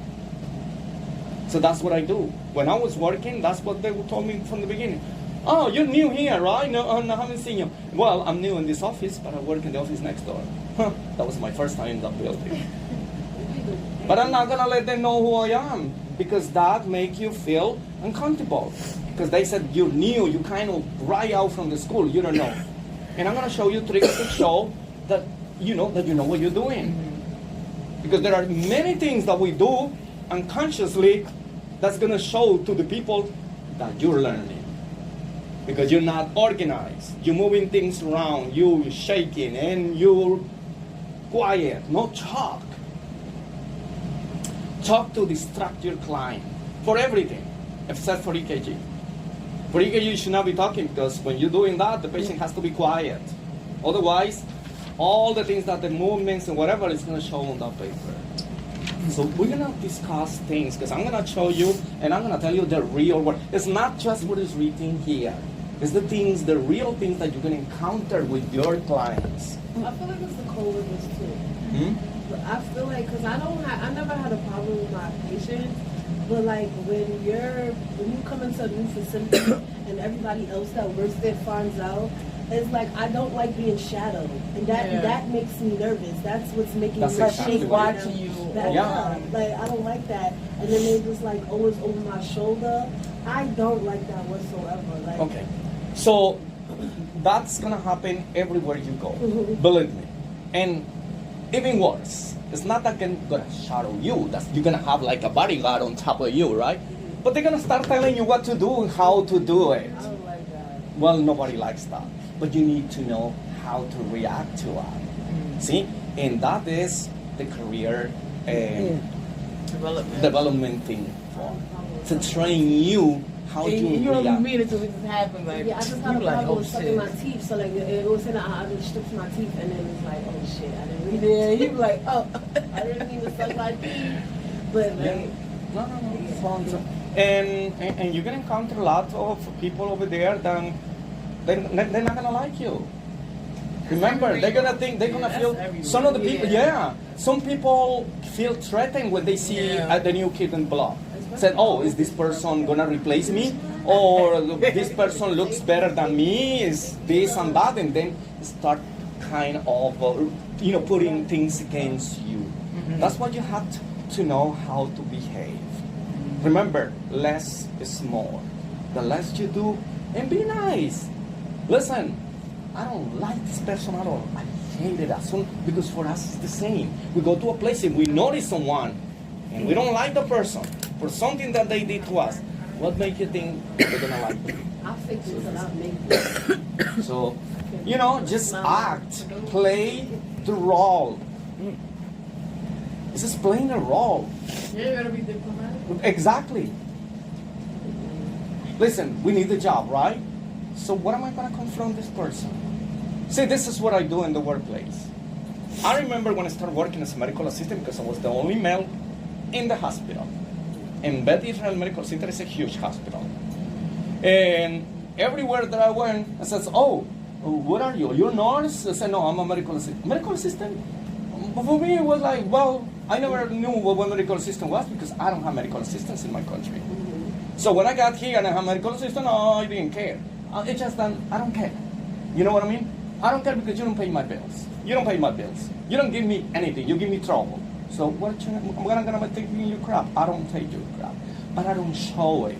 So that's what I do. When I was working, that's what they told me from the beginning. Oh, you're new here, right? No, I haven't seen you. Well, I'm new in this office, but I work in the office next door. That was my first time in that building. But I'm not going to let them know who I am, because that makes you feel uncomfortable. Because they said you're new, you kind of right out from the school, you don't know. And I'm going to show you tricks to show that you know what you're doing. Because there are many things that we do unconsciously that's going to show to the people that you're learning. Because you're not organized. You're moving things around. You're shaking and you're quiet. No talk. Talk to distract your client for everything except for EKG. For EKG, you should not be talking, because when you're doing that, the patient has to be quiet. Otherwise, all the things that the movements and whatever is going to show on that paper. So we're going to discuss things, because I'm going to show you and I'm going to tell you the real work. It's not just what is written here. It's the things, the real things that you're going to encounter with your clients. I feel like it's the co-workers too. But I feel like, because I never had a problem with my patients, but like when you come into a new facility and everybody else that works there finds out, it's like I don't like being shadowed, and that makes me nervous. That's what's making me exactly shake watching you. Like I don't like that. And then they just like always over my shoulder. I don't like that whatsoever. Like, okay, so that's gonna happen everywhere you go. Believe me, and even worse. It's not that they're gonna shadow you. You're gonna have like a bodyguard on top of you, right? But they're gonna start telling you what to do and how to do it. I don't like that. Well, nobody likes that. But you need to know how to react to that. See? And that is the career development thing. To train you how to you react. don't mean it till it just happens. Like, I just had a problem with sucking my teeth. So like it was saying I just stripped my teeth, and then it's like, oh shit, I didn't really. Yeah, you be like, oh, I didn't mean to suck my teeth. But like, No. And you're gonna encounter a lot of people over there that they're not gonna like you. Remember, they're gonna feel. Some of the people, some people feel threatened when they see the new kid in block. Said, oh, is this person gonna replace me? Or this person looks better than me? Is this and that? And then start kind of, putting things against you. That's why you have to know how to behave. Remember, less is more. The less you do, and be nice. Listen, I don't like this person at all. I hate it as soon, because for us it's the same. We go to a place and we notice someone, and we don't like the person for something that they did to us. What makes you think they're gonna like you? I'll fix it till I make it. So, just act, play the role. It's just playing a role. Yeah, you gotta be diplomatic. Exactly. Listen, we need the job, right? So what am I going to confront this person? See, this is what I do in the workplace. I remember when I started working as a medical assistant, because I was the only male in the hospital. And Beth Israel Medical Center is a huge hospital. And everywhere that I went, I said, oh, what are you? You're a nurse? I said, no, I'm a medical assistant. Medical assistant? But for me, it was like, well, I never knew what medical assistant was, because I don't have medical assistants in my country. So when I got here and I have medical assistant, I didn't care. It's just that I don't care. You know what I mean? I don't care because you don't pay my bills. You don't pay my bills. You don't give me anything. You give me trouble. So I'm gonna take you crap. I don't take your crap, but I don't show it.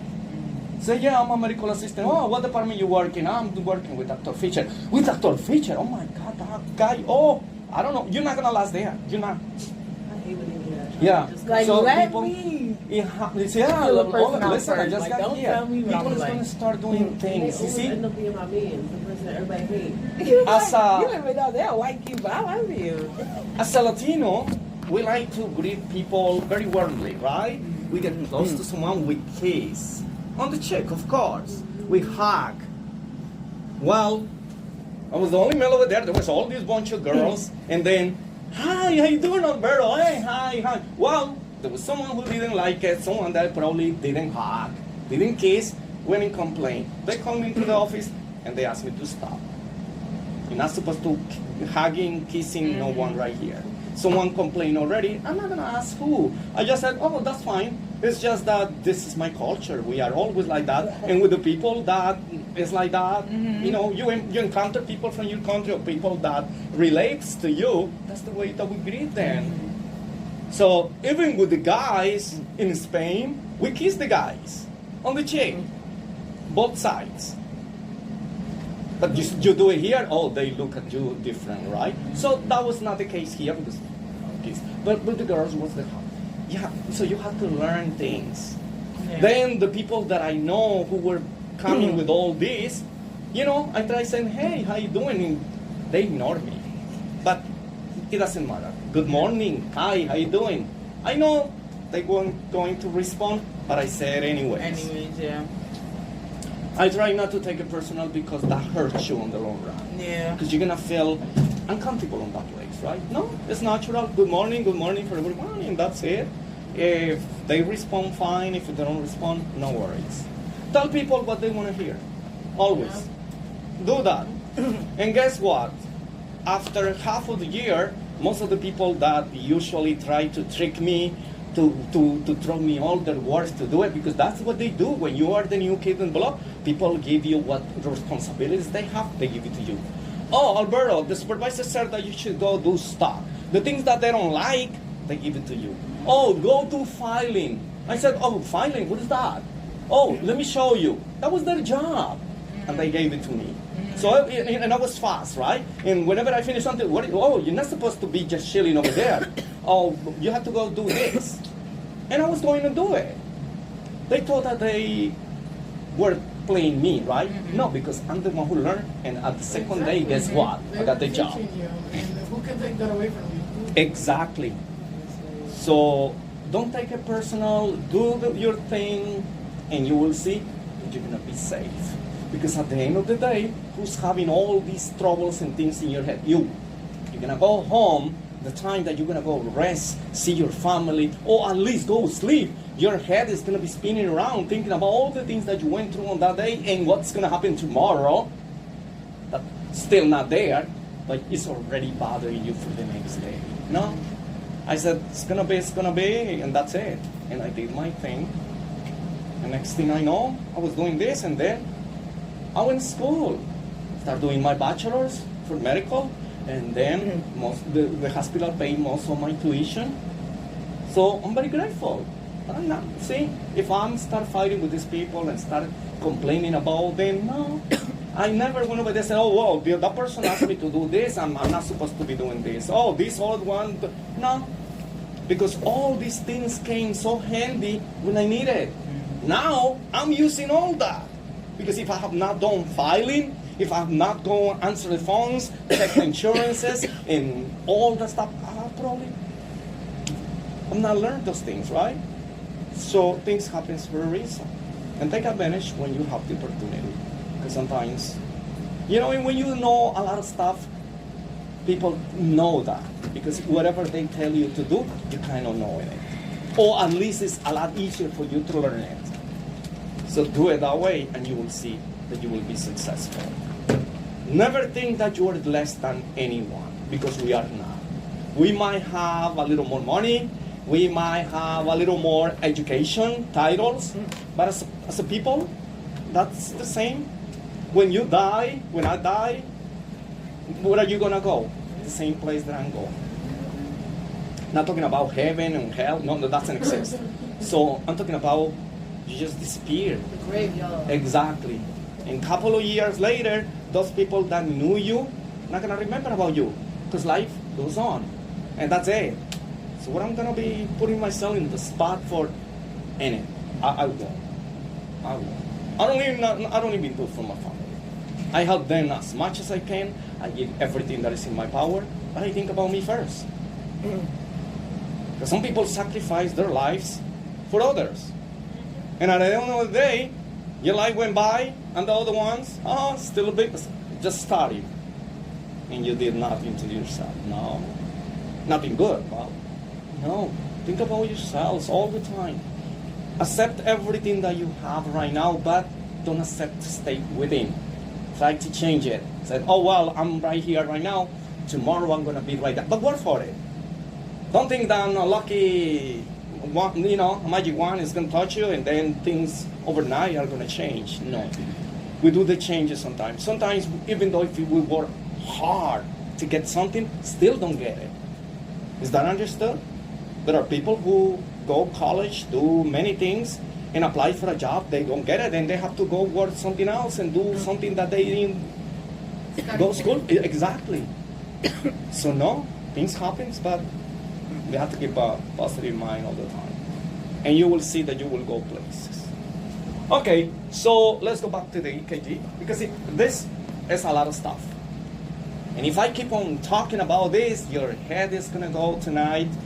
Say, yeah, I'm a medical assistant. Oh, what department you work in? I'm working with Dr. Fisher. With Dr. Fisher? Oh my God, that guy. Oh, I don't know. You're not gonna last there. You're not. I hate when they do that. Yeah. Like, so let people, me. yeah, Fill the person out listen, I first. just Like, got don't here. tell me what People I'm is like. going to start doing And they things. You always see? end up being my man, the person that everybody hates. You As a- you even know they don't like you, but I love you. As a Latino, we like to greet people very warmly, right? We get close to someone, we kiss. On the cheek, of course. We hug. Well, I was the only male over there. There was all this bunch of girls. And then, hi, how you doing, Alberto? Hey, hi. Well, there was someone who didn't like it, someone that probably didn't hug, didn't kiss, went and complained. They called me into the office and they asked me to stop. You're not supposed to hugging, kissing no one right here. Someone complained already. I'm not gonna ask who. I just said, oh, that's fine. It's just that this is my culture. We are always like that. And with the people that is like that, you know, you encounter people from your country or people that relates to you. That's the way that we greet them. So even with the guys in Spain, we kiss the guys on the cheek, both sides. But you do it here, oh, they look at you different, right? So that was not the case here because, but with the girls was the yeah. So you have to learn things. Yeah. Then the people that I know who were coming with all this, you know, I try saying, hey, how you doing? And they ignore me, but it doesn't matter. Good morning, hi, how you doing? I know they weren't going to respond, but I said anyways. Anyways, yeah. I try not to take it personal because that hurts you on the long run. Yeah. Because you're gonna feel uncomfortable in that place, right? No, it's natural. Good morning for everyone, and that's it. If they respond, fine. If they don't respond, no worries. Tell people what they want to hear. Always. Do that. And guess what? After half of the year, most of the people that usually try to trick me to throw me all their words to do it, because that's what they do. When you are the new kid in the block, people give you what responsibilities they have, they give it to you. Oh, Alberto, the supervisor said that you should go do stuff. The things that they don't like, they give it to you. Oh, go do filing. I said, oh, filing, what is that? Oh, let me show you. That was their job. And they gave it to me. So, and I was fast, right? And whenever I finish something, oh, you're not supposed to be just chilling over there. Oh, you have to go do this. And I was going to do it. They thought that they were playing me, right? No, because I'm the one who learned. And at the second day, guess what? I got the job. You, and who can take that away from you? Exactly. So don't take it personal. Do your thing, and you will see that you're gonna be safe. Because at the end of the day, who's having all these troubles and things in your head? You. You're gonna go home. The time that you're gonna go rest, see your family, or at least go sleep, your head is gonna be spinning around thinking about all the things that you went through on that day and what's gonna happen tomorrow. That's still not there, but it's already bothering you for the next day. No? I said, it's gonna be, and that's it. And I did my thing. And next thing I know, I was doing this, and then I went to school. Started doing my bachelor's for medical. And then the hospital paid most of my tuition. So I'm very grateful. I'm not, see, if I'm start fighting with these people and start complaining about them, no. I never went over there and said, oh, well, that person asked me to do this, I'm not supposed to be doing this. Oh, this old one, no. Because all these things came so handy when I needed. Now, I'm using all that. Because if I have not done filing, if I'm not going to answer the phones, check the insurances, and all that stuff, I'm not learned those things, right? So things happen for a reason. And take advantage when you have the opportunity. Because sometimes, you know, when you know a lot of stuff, people know that. Because whatever they tell you to do, you kind of know it. Or at least it's a lot easier for you to learn it. So do it that way, and you will see that you will be successful. Never think that you are less than anyone, because we are not. We might have a little more money, we might have a little more education, titles, but as a people, that's the same. When you die, when I die, where are you gonna go? The same place that I'm going. Not talking about heaven and hell, no, that doesn't exist. So I'm talking about you just disappear. The graveyard. Exactly. And a couple of years later, those people that knew you not gonna remember about you, because life goes on, and that's it. So what I'm gonna be putting myself in the spot for any? I won't. I won't. I don't even do it for my family. I help them as much as I can. I give everything that is in my power, but I think about me first. Because some people sacrifice their lives for others. And at the end of the day, your life went by, and the other ones, still a bit, just started. And you did nothing to yourself. No. Nothing good. Well, no. Think about yourselves all the time. Accept everything that you have right now, but don't accept to stay within. Try to change it. Say, oh, well, I'm right here right now. Tomorrow I'm going to be right there. But work for it. Don't think that a lucky one, a magic wand is going to touch you and then things overnight are going to change. No. We do the changes sometimes. Sometimes, even though if we work hard to get something, still don't get it. Is that understood? There are people who go college, do many things, and apply for a job, they don't get it, and they have to go work something else and do something that they didn't go to school. Exactly. So no, things happen, but we have to keep a positive mind all the time. And you will see that you will go places. Okay, so let's go back to the EKG, because this is a lot of stuff. And if I keep on talking about this, your head is going to go tonight